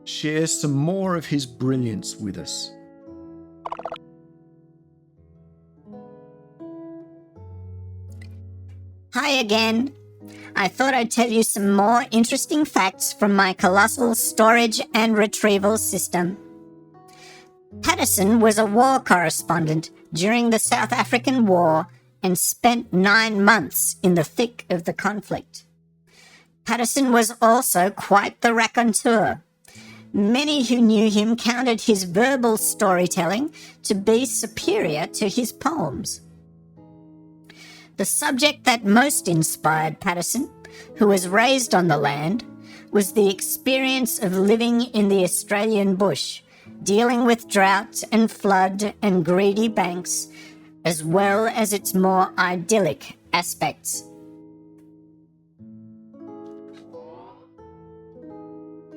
share some more of his brilliance with us. Hi again. I thought I'd tell you some more interesting facts from my colossal storage and retrieval system. Paterson was a war correspondent during the South African War and spent 9 months in the thick of the conflict. Paterson was also quite the raconteur. Many who knew him counted his verbal storytelling to be superior to his poems. The subject that most inspired Paterson, who was raised on the land, was the experience of living in the Australian bush, dealing with drought and flood and greedy banks, as well as its more idyllic aspects.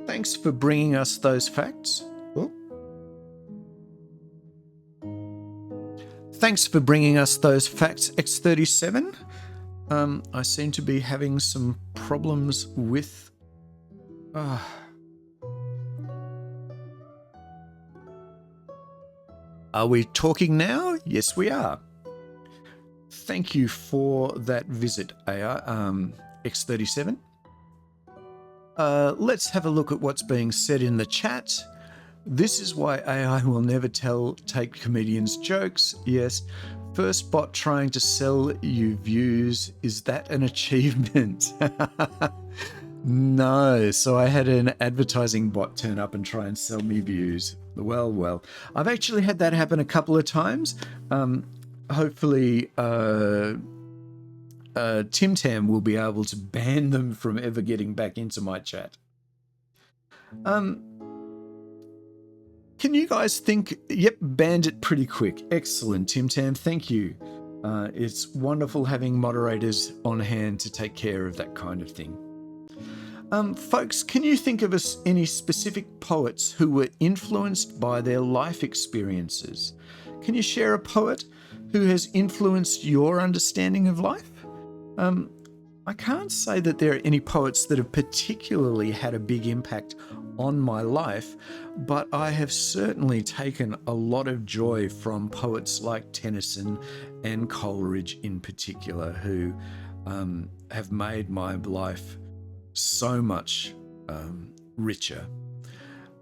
Thanks for bringing us those facts. Thanks for bringing us those facts, X37. I seem to be having some problems with... Are we talking now? Yes, we are. Thank you for that visit, X37. Let's have a look at what's being said in the chat. This is why AI will never take comedians' jokes. Yes. First bot trying to sell you views. Is that an achievement? No. So I had an advertising bot turn up and try and sell me views. Well. I've actually had that happen a couple of times. Hopefully, Tim Tam will be able to ban them from ever getting back into my chat. Can you guys think? Yep, banned it pretty quick. Excellent, Tim Tam. Thank you. It's wonderful having moderators on hand to take care of that kind of thing. Folks, can you think of any specific poets who were influenced by their life experiences? Can you share a poet who has influenced your understanding of life? I can't say that there are any poets that have particularly had a big impact on my life, but I have certainly taken a lot of joy from poets like Tennyson and Coleridge in particular, who have made my life so much richer.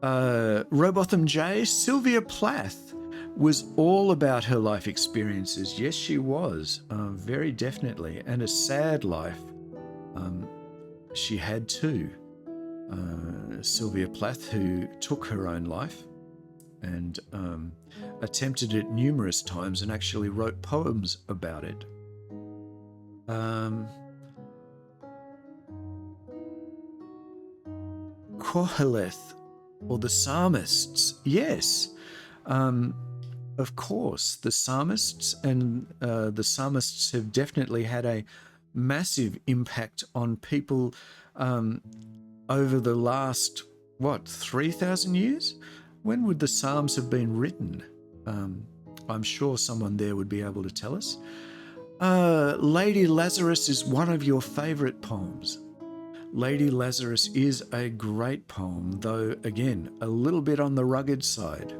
Robotham J, Sylvia Plath was all about her life experiences. Yes, she was, very definitely, and a sad life she had too. Sylvia Plath, who took her own life and attempted it numerous times and actually wrote poems about it. Koheleth, or the psalmists, yes. Of course, the psalmists have definitely had a massive impact on people over the last, 3,000 years? When would the Psalms have been written? I'm sure someone there would be able to tell us. Lady Lazarus is one of your favourite poems. Lady Lazarus is a great poem, though, again, a little bit on the rugged side.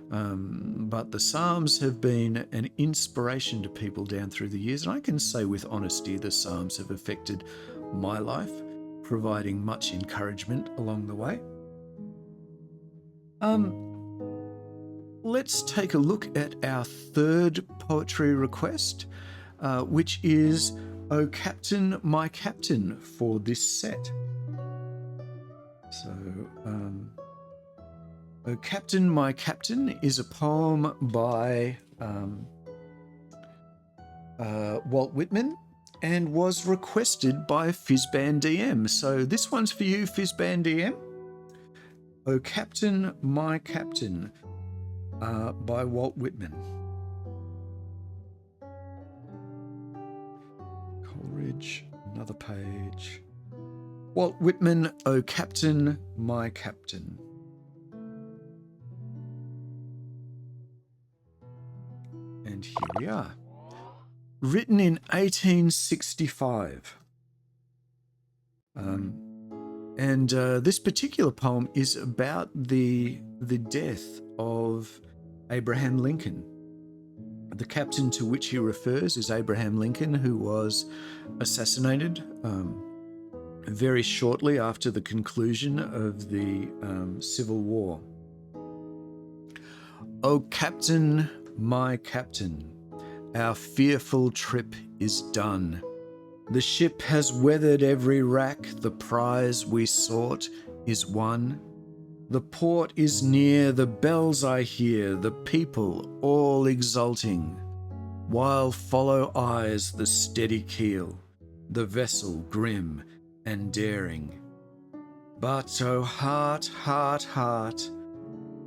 But the Psalms have been an inspiration to people down through the years. And I can say with honesty, the Psalms have affected my life, providing much encouragement along the way. Let's take a look at our third poetry request, which is "O Captain, My Captain" for this set. So, "O Captain, My Captain" is a poem by Walt Whitman and was requested by Fizzban DM. So this one's for you, Fizzban DM. "O Captain, My Captain" by Walt Whitman. Coleridge, another page. Walt Whitman, "O Captain, My Captain." And here we are. Written in 1865. And this particular poem is about the death of Abraham Lincoln. The captain to which he refers is Abraham Lincoln, who was assassinated very shortly after the conclusion of the Civil War. "O Captain, my Captain, our fearful trip is done. The ship has weathered every wrack, the prize we sought is won. The port is near, the bells I hear, the people all exulting, while follow eyes the steady keel, the vessel grim and daring. But, O heart, heart, heart,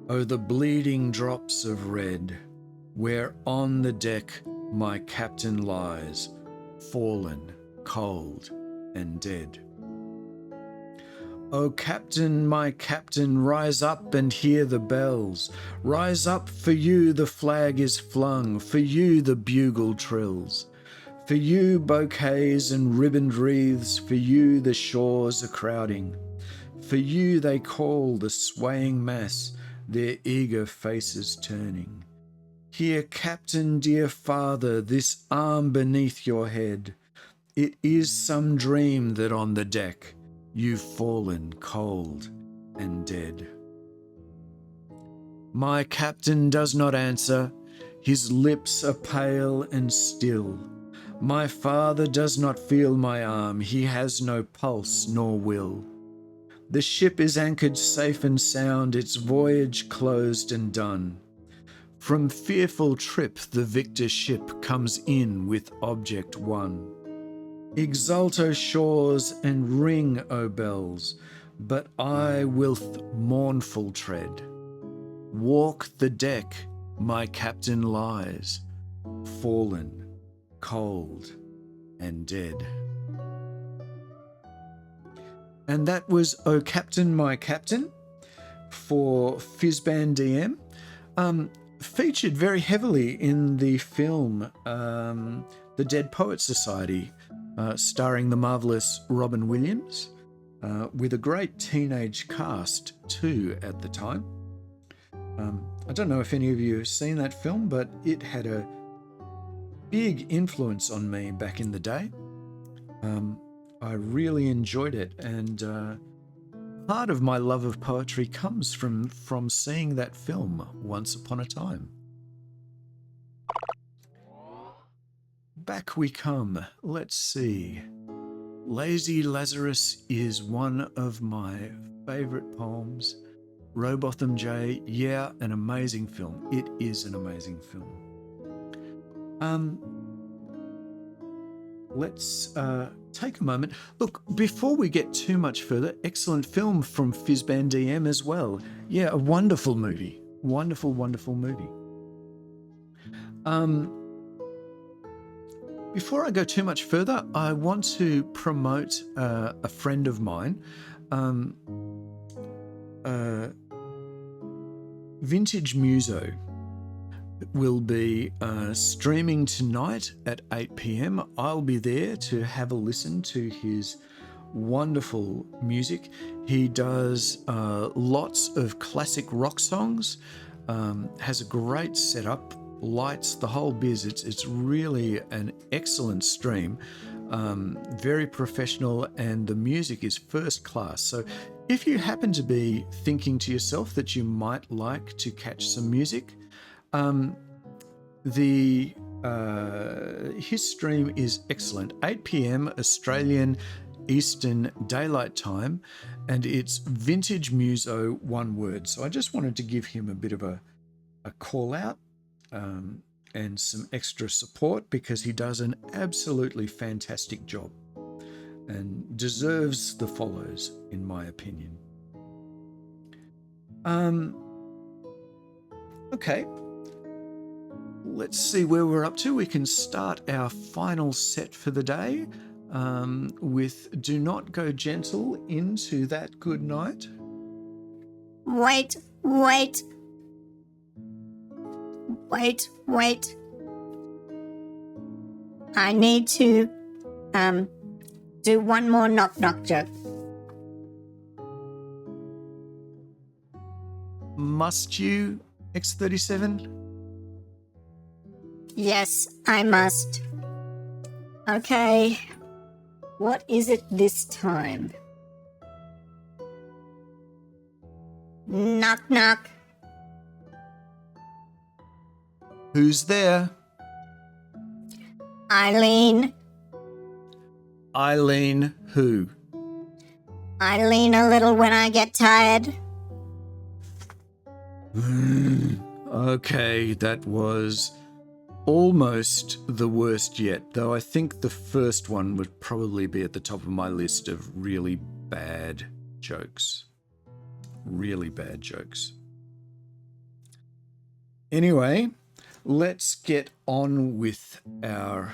O the bleeding drops of red, where on the deck my captain lies, fallen, cold and dead. O Captain, my Captain, rise up and hear the bells. Rise up, for you the flag is flung, for you the bugle trills. For you bouquets and ribboned wreaths, for you the shores are crowding. For you they call the swaying mass, their eager faces turning. Here, Captain, dear father, this arm beneath your head. It is some dream that on the deck you've fallen cold and dead. My captain does not answer, his lips are pale and still. My father does not feel my arm, he has no pulse nor will. The ship is anchored safe and sound, its voyage closed and done. From fearful trip the victor ship comes in with object won. Exult, O shores, and ring, O bells, but I with mournful tread walk the deck my captain lies, fallen, cold, and dead. And that was O Captain, My Captain for Fizzban DM. Featured very heavily in the film The Dead Poets Society, starring the marvellous Robin Williams, with a great teenage cast too at the time. I don't know if any of you have seen that film, but it had a big influence on me back in the day. I really enjoyed it, and part of my love of poetry comes from seeing that film once upon a time. Back we come. Let's see. Lazy Lazarus is one of my favourite poems. Robotham J, yeah, an amazing film. It is an amazing film. Let's take a moment. Look, before we get too much further, excellent film from Fizzban DM as well. Yeah, a wonderful movie. Wonderful, wonderful movie. Before I go too much further, I want to promote a friend of mine. Vintage Muso will be streaming tonight at 8 p.m. I'll be there to have a listen to his wonderful music. He does lots of classic rock songs, has a great setup, lights, the whole biz. It's really an excellent stream, very professional, and the music is first class. So if you happen to be thinking to yourself that you might like to catch some music, his stream is excellent. 8 p.m. Australian Eastern Daylight Time, and it's vintage muso, one word. So I just wanted to give him a bit of a call out and some extra support, because he does an absolutely fantastic job and deserves the follows, in my opinion. Okay. Let's see where we're up to. We can start our final set for the day with Do Not Go Gentle into That Good Night. Wait. I need to, do one more knock-knock joke. Must you, X37? Yes, I must. Okay. What is it this time? Knock, knock. Who's there? Eileen. Eileen who? I lean a little when I get tired. Okay, that was almost the worst yet, though I think the first one would probably be at the top of my list of really bad jokes. Really bad jokes. Anyway, let's get on with our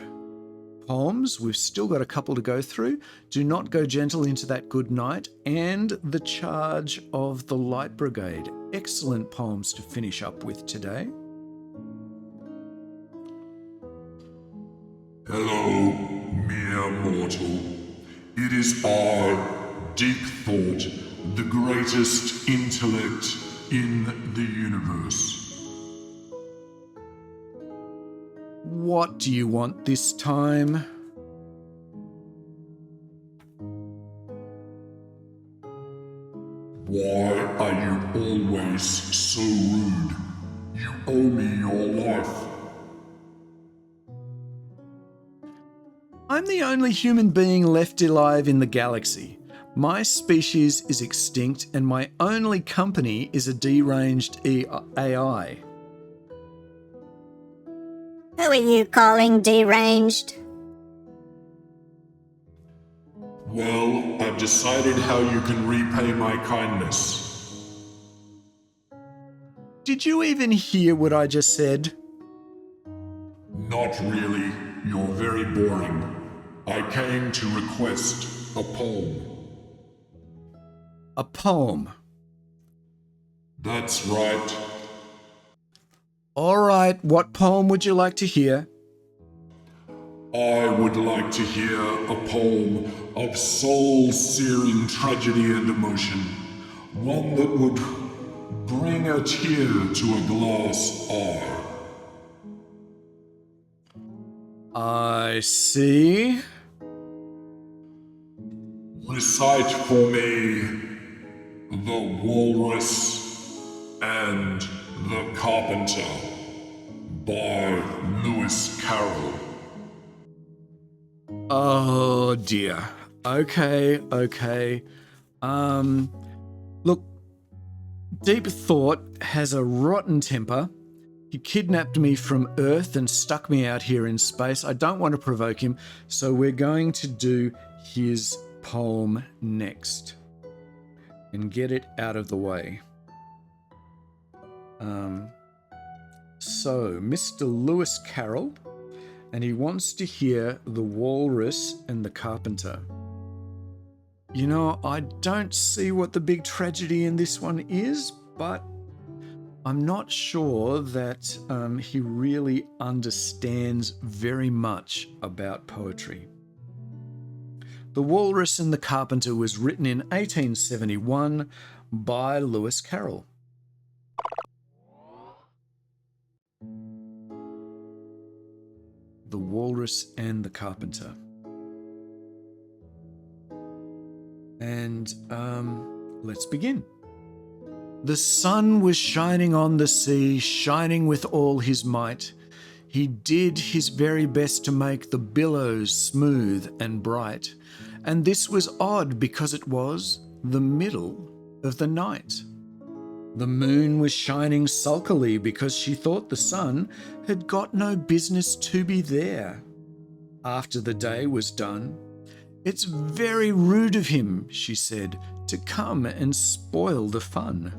poems. We've still got a couple to go through. Do Not Go Gentle into That Good Night and The Charge of the Light Brigade. Excellent poems to finish up with today. Hello, mere mortal. It is I, Deep Thought, the greatest intellect in the universe. What do you want this time? Why are you always so rude? You owe me your life. I'm the only human being left alive in the galaxy. My species is extinct, and my only company is a deranged AI. Who are you calling deranged? Well, I've decided how you can repay my kindness. Did you even hear what I just said? Not really. You're very boring. I came to request a poem. A poem. That's right. All right, what poem would you like to hear? I would like to hear a poem of soul-searing tragedy and emotion. One that would bring a tear to a glass eye. I see. Recite for me The Walrus and the Carpenter by Lewis Carroll. Oh dear. Okay. Look, Deep Thought has a rotten temper. He kidnapped me from Earth and stuck me out here in space. I don't want to provoke him, so we're going to do his poem next and get it out of the way. So, Mr. Lewis Carroll, and he wants to hear The Walrus and the Carpenter. You know, I don't see what the big tragedy in this one is, but I'm not sure that he really understands very much about poetry. The Walrus and the Carpenter was written in 1871 by Lewis Carroll. the Walrus and the Carpenter. And let's begin. The sun was shining on the sea, shining with all his might. He did his very best to make the billows smooth and bright. And this was odd because it was the middle of the night. The moon was shining sulkily because she thought the sun had got no business to be there. After the day was done, "It's very rude of him," she said, "to come and spoil the fun."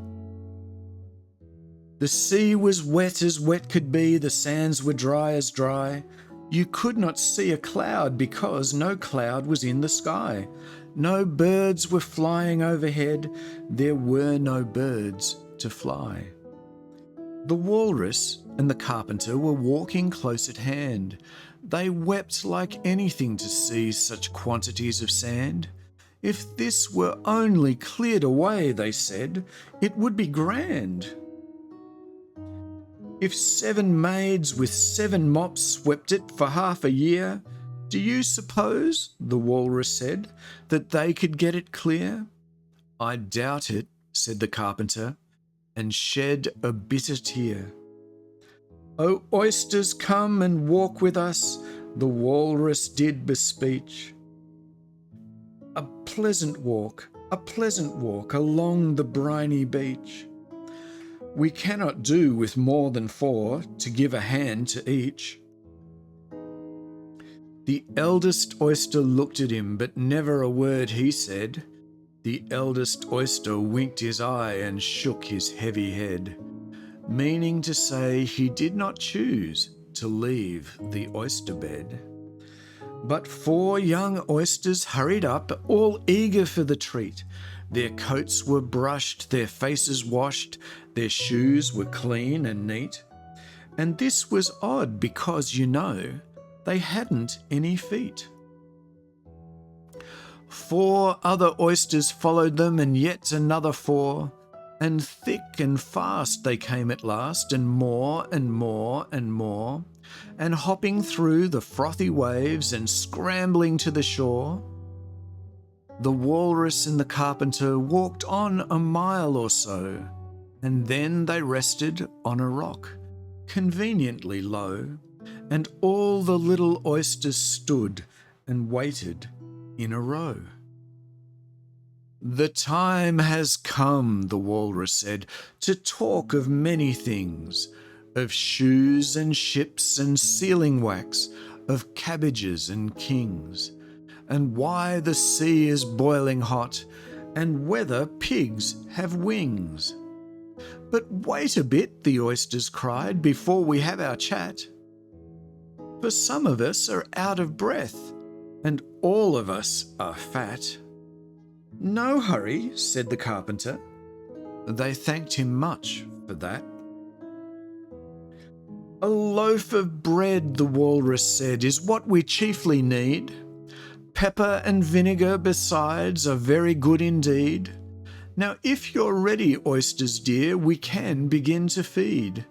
The sea was wet as wet could be, the sands were dry as dry. You could not see a cloud because no cloud was in the sky. No birds were flying overhead, there were no birds to fly. The Walrus and the Carpenter were walking close at hand. They wept like anything to see such quantities of sand. If this were only cleared away, they said, it would be grand. If 7 maids with 7 mops swept it for half a year, do you suppose, the Walrus said, that they could get it clear? I doubt it, said the Carpenter, and shed a bitter tear. "O oysters, come and walk with us," the Walrus did bespeech. A pleasant walk along the briny beach. We cannot do with more than 4 to give a hand to each. The eldest oyster looked at him, but never a word he said. The eldest oyster winked his eye and shook his heavy head, meaning to say he did not choose to leave the oyster bed. But 4 young oysters hurried up, all eager for the treat. Their coats were brushed, their faces washed, their shoes were clean and neat. And this was odd because, you know, they hadn't any feet. 4 other oysters followed them, and yet another 4. And thick and fast they came at last, and more and more and more, and hopping through the frothy waves and scrambling to the shore. The Walrus and the Carpenter walked on a mile or so, and then they rested on a rock, conveniently low, and all the little oysters stood and waited in a row. "The time has come," the Walrus said, "to talk of many things, of shoes and ships and sealing wax, of cabbages and kings, and why the sea is boiling hot, and whether pigs have wings." "But wait a bit," the oysters cried, "before we have our chat. For some of us are out of breath, and all of us are fat." "No hurry," said the Carpenter. They thanked him much for that. "A loaf of bread," the Walrus said, "is what we chiefly need. Pepper and vinegar besides are very good indeed. Now if you're ready, oysters dear, we can begin to feed."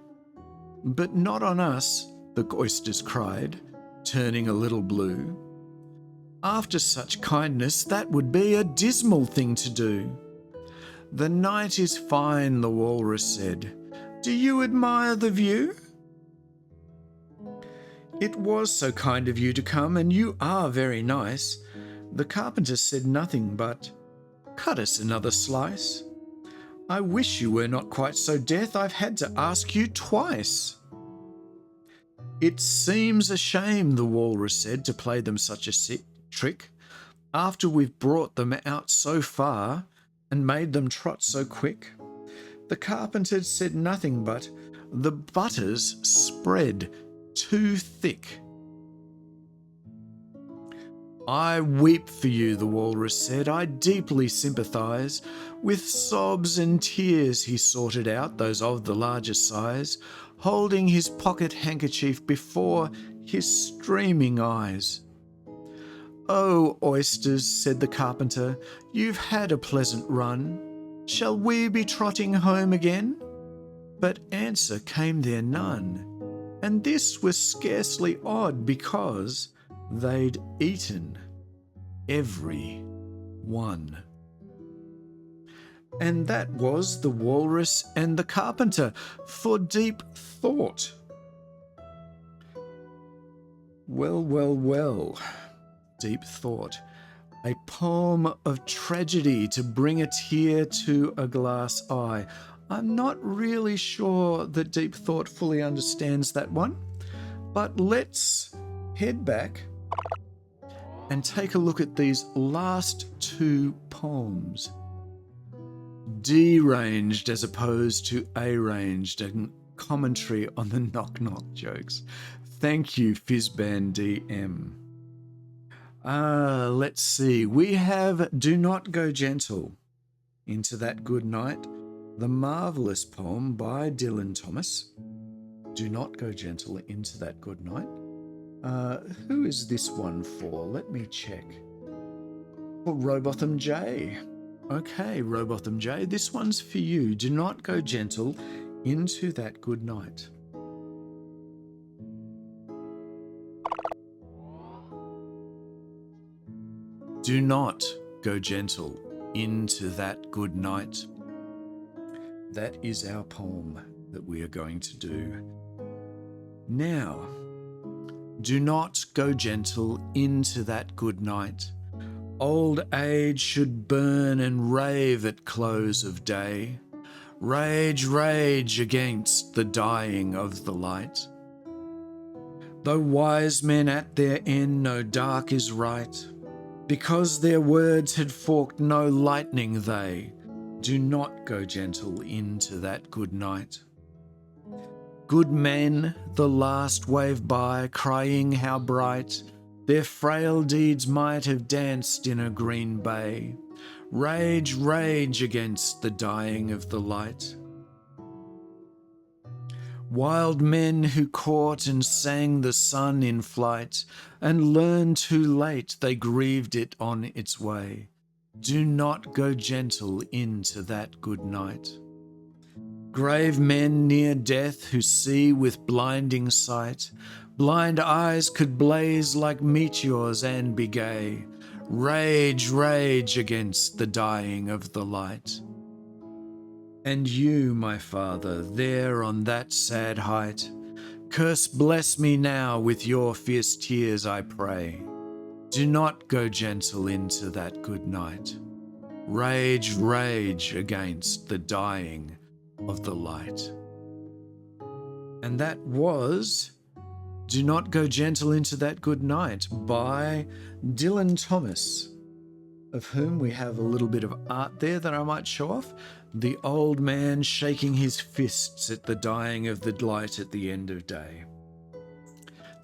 "But not on us," the oysters cried, turning a little blue. "After such kindness, that would be a dismal thing to do." "The night is fine," the Walrus said. "Do you admire the view?" "It was so kind of you to come, and you are very nice." The Carpenter said nothing but, "Cut us another slice. I wish you were not quite so deaf, I've had to ask you twice." "It seems a shame," the Walrus said, "to play them such a trick, after we've brought them out so far and made them trot so quick." The Carpenter said nothing but, "The butter's spread too thick." "I weep for you," the Walrus said, "I deeply sympathize." With sobs and tears he sorted out those of the largest size, holding his pocket handkerchief before his streaming eyes. "Oh, oysters," said the Carpenter, "you've had a pleasant run. Shall we be trotting home again?" But answer came there none, And this was scarcely odd because they'd eaten every one. And that was the walrus and the carpenter for deep thought. Well, deep thought. A poem of tragedy to bring a tear to a glass eye. I'm not really sure that Deep Thought fully understands that one, but let's head back and take a look at these last two poems. Deranged as opposed to arranged, and commentary on the knock-knock jokes. Thank you, Fizzban DM. Let's see. We have Do Not Go Gentle, Into That Good Night, the marvellous poem by Dylan Thomas. Do Not Go Gentle, Into That Good Night. Who is this one for? Let me check. For Robotham J. Okay, Robotham J, this one's for you. Do not go gentle into that good night. Do not go gentle into that good night. That is our poem that we are going to do. Now, do not go gentle into that good night. Old age should burn and rave at close of day. Rage, rage against the dying of the light. Though wise men at their end know dark is right, because their words had forked no lightning they, do not go gentle into that good night. Good men, the last wave by, crying how bright their frail deeds might have danced in a green bay. Rage, rage against the dying of the light. Wild men who caught and sang the sun in flight, and learned too late they grieved it on its way. Do not go gentle into that good night. Grave men near death who see with blinding sight, blind eyes could blaze like meteors and be gay. Rage, rage against the dying of the light. And you, my father, there on that sad height, curse bless me now with your fierce tears, I pray. Do not go gentle into that good night. Rage, rage against the dying of the light. And that was Do Not Go Gentle Into That Good Night by Dylan Thomas, of whom we have a little bit of art there that I might show off. The old man shaking his fists at the dying of the light at the end of day.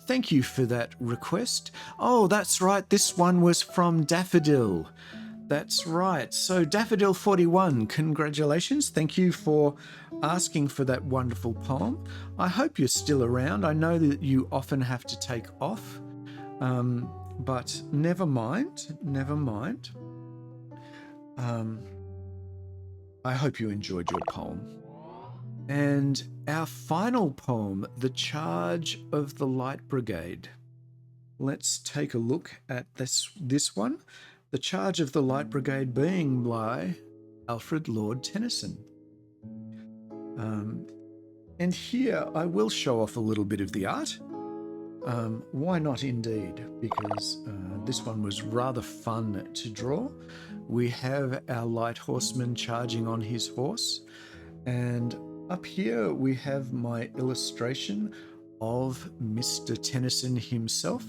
Thank you for that request. Oh, that's right, this one was from Daffodil. That's right. So Daffodil 41, congratulations. Thank you for asking for that wonderful poem. I hope you're still around. I know that you often have to take off, but never mind. I hope you enjoyed your poem. And our final poem, The Charge of the Light Brigade. Let's take a look at this one. The Charge of the Light Brigade being by Alfred Lord Tennyson. And here I will show off a little bit of the art. Why not indeed? Because this one was rather fun to draw. We have our light horseman charging on his horse. And up here we have my illustration of Mr. Tennyson himself.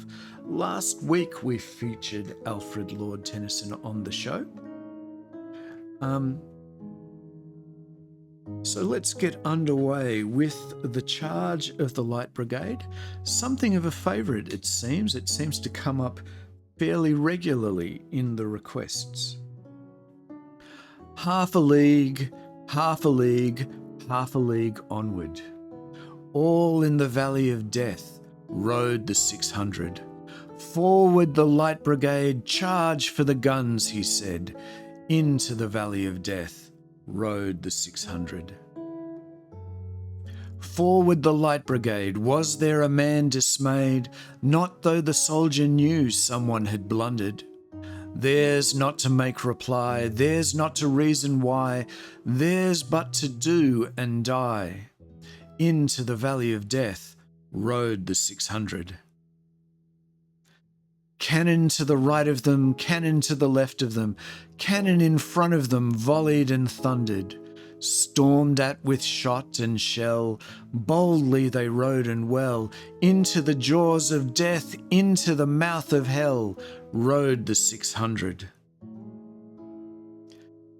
Last week we featured Alfred Lord Tennyson on the show. So let's get underway with The Charge of the Light Brigade. Something of a favourite, it seems. It seems to come up fairly regularly in the requests. Half a league, half a league, half a league onward. All in the valley of death rode the 600. Forward the light brigade, charge for the guns, he said. Into the valley of death rode the 600. Forward the Light Brigade, was there a man dismayed? Not though the soldier knew someone had blundered. Theirs not to make reply, theirs not to reason why, theirs but to do and die. Into the valley of death rode the 600. Cannon to the right of them, cannon to the left of them, cannon in front of them volleyed and thundered. Stormed at with shot and shell, boldly they rode and well, into the jaws of death, into the mouth of hell, rode the 600.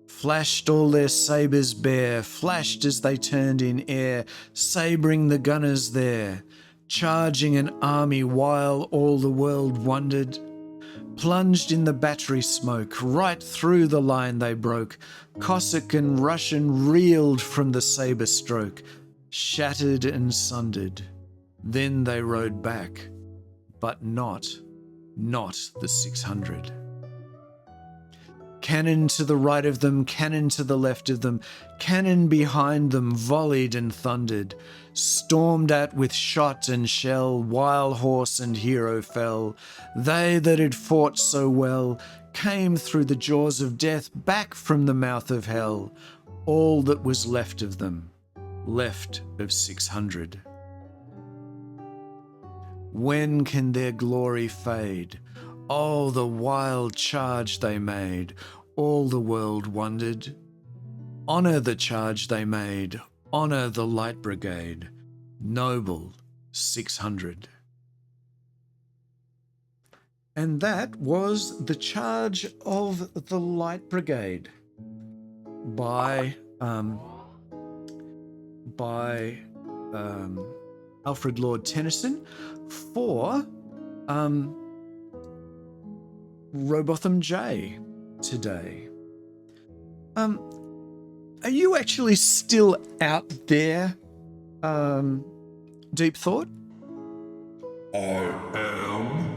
Flashed all their sabres bare, flashed as they turned in air, sabring the gunners there, charging an army while all the world wondered. Plunged in the battery smoke, right through the line they broke. Cossack and Russian reeled from the sabre stroke, shattered and sundered. Then they rode back, but not the 600. Cannon to the right of them, cannon to the left of them, cannon behind them volleyed and thundered. Stormed at with shot and shell, while horse and hero fell. They that had fought so well came through the jaws of death, back from the mouth of hell. All that was left of them, left of 600. When can their glory fade? Oh, the wild charge they made, all the world wondered. Honour the charge they made, honour the Light Brigade, noble 600. And that was The Charge of the Light Brigade by Alfred Lord Tennyson for Robotham J today. Are you actually still out there, Deep Thought? I am.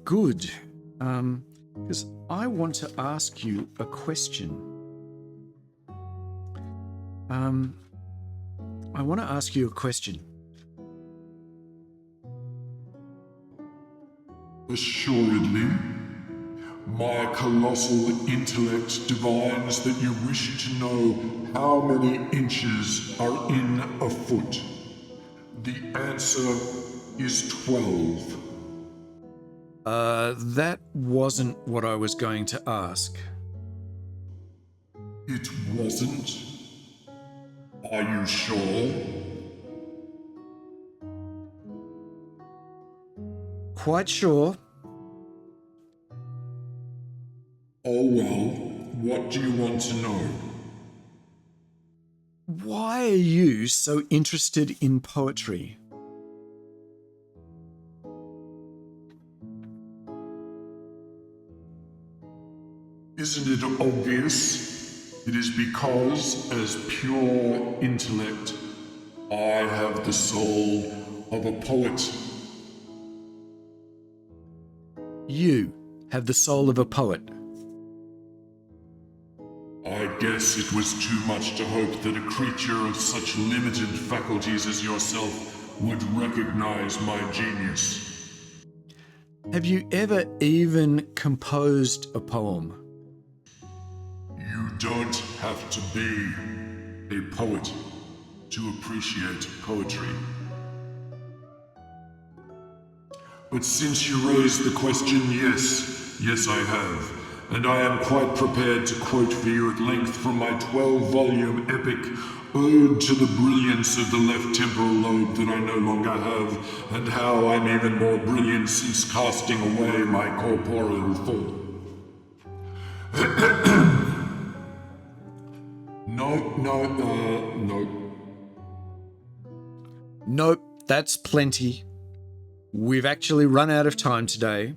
Good. Because I want to ask you a question. I want to ask you a question. Assuredly, my colossal intellect divines that you wish to know how many inches are in a foot. The answer is 12. That wasn't what I was going to ask. It wasn't? Are you sure? Quite sure. Oh well, what do you want to know? Why are you so interested in poetry? Isn't it obvious? It is because, as pure intellect, I have the soul of a poet. You have the soul of a poet. I guess it was too much to hope that a creature of such limited faculties as yourself would recognize my genius. Have you ever even composed a poem? You don't have to be a poet to appreciate poetry. But since you raised the question, yes I have. And I am quite prepared to quote for you at length from my 12-volume epic, Ode to the Brilliance of the Left Temporal Lobe that I no longer have, and how I'm even more brilliant since casting away my corporeal form. No. Nope, that's plenty. We've actually run out of time today.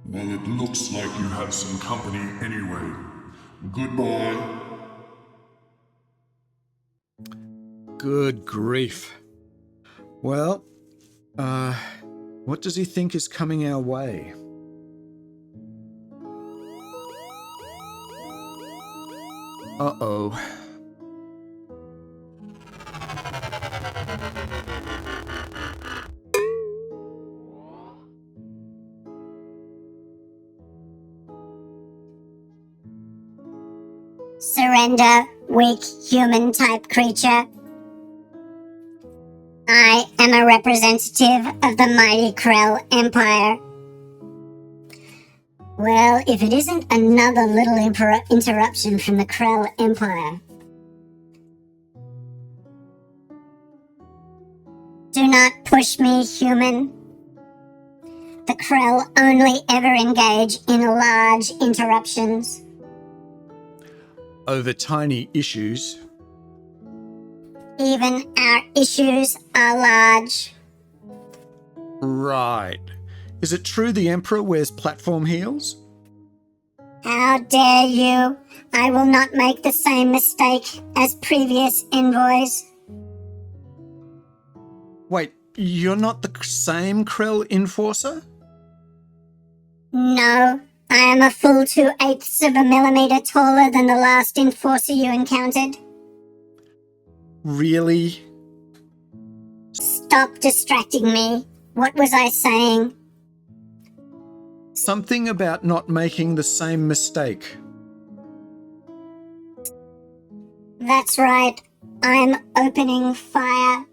Well, it looks like you have some company anyway. Goodbye. Good grief. Well, what does he think is coming our way? Uh-oh. Surrender, weak human-type creature. I am a representative of the mighty Krell Empire. Well, if it isn't another little interruption from the Krell Empire. Do not push me, human. The Krell only ever engage in large interruptions. Over tiny issues. Even our issues are large. Right. Is it true the Emperor wears platform heels? How dare you? I will not make the same mistake as previous envoys. Wait, you're not the same Krell Enforcer? No, I am a full 2/8 of a millimeter taller than the last enforcer you encountered. Really? Stop distracting me. What was I saying? Something about not making the same mistake. That's right. I'm opening fire.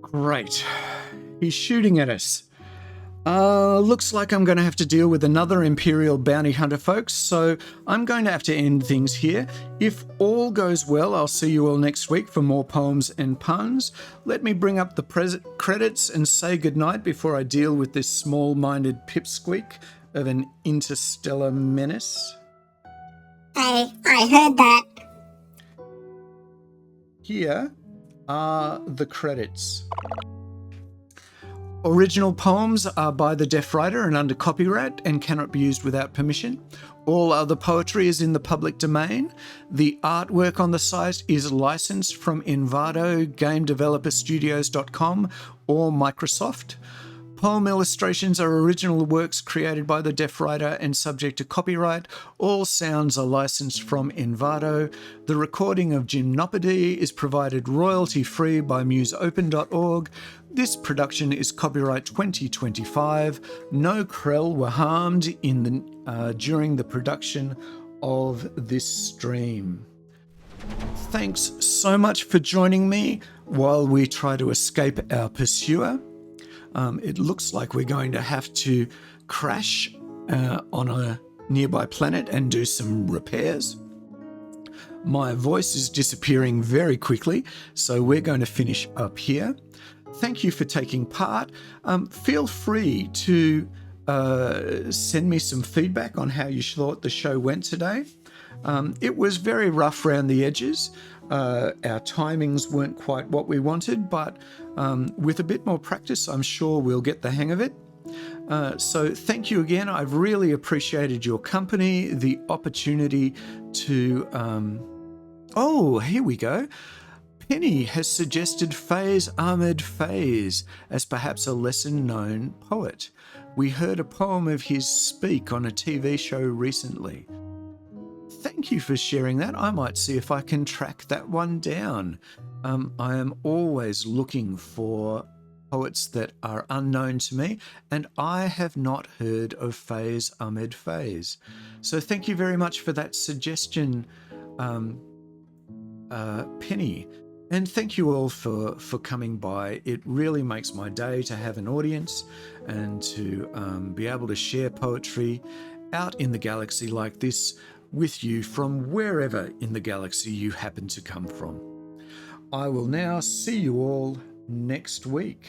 Great. He's shooting at us. Looks like I'm going to have to deal with another Imperial bounty hunter, folks, so I'm going to have to end things here. If all goes well, I'll see you all next week for more poems and puns. Let me bring up the credits and say goodnight before I deal with this small-minded pipsqueak of an interstellar menace. I heard that. Here are the credits. Original poems are by the deaf writer and under copyright and cannot be used without permission. All other poetry is in the public domain. The artwork on the site is licensed from Envato, GameDeveloperStudios.com or Microsoft. Poem illustrations are original works created by the deaf writer and subject to copyright. All sounds are licensed from Envato. The recording of Gymnopody is provided royalty-free by museopen.org. This production is copyright 2025. No Krell were harmed during the production of this stream. Thanks so much for joining me while we try to escape our pursuer. It looks like we're going to have to crash on a nearby planet and do some repairs. My voice is disappearing very quickly, so we're going to finish up here. Thank you for taking part. Feel free to send me some feedback on how you thought the show went today. It was very rough around the edges. Our timings weren't quite what we wanted, but with a bit more practice, I'm sure we'll get the hang of it. So thank you again. I've really appreciated your company, the opportunity to... Oh, here we go. Penny has suggested Faiz Ahmed Faiz as perhaps a lesser-known poet. We heard a poem of his speak on a TV show recently. Thank you for sharing that. I might see if I can track that one down. I am always looking for poets that are unknown to me, and I have not heard of Faiz Ahmed Faiz. So thank you very much for that suggestion, Penny. And thank you all for coming by. It really makes my day to have an audience and to be able to share poetry out in the galaxy like this with you from wherever in the galaxy you happen to come from. I will now see you all next week.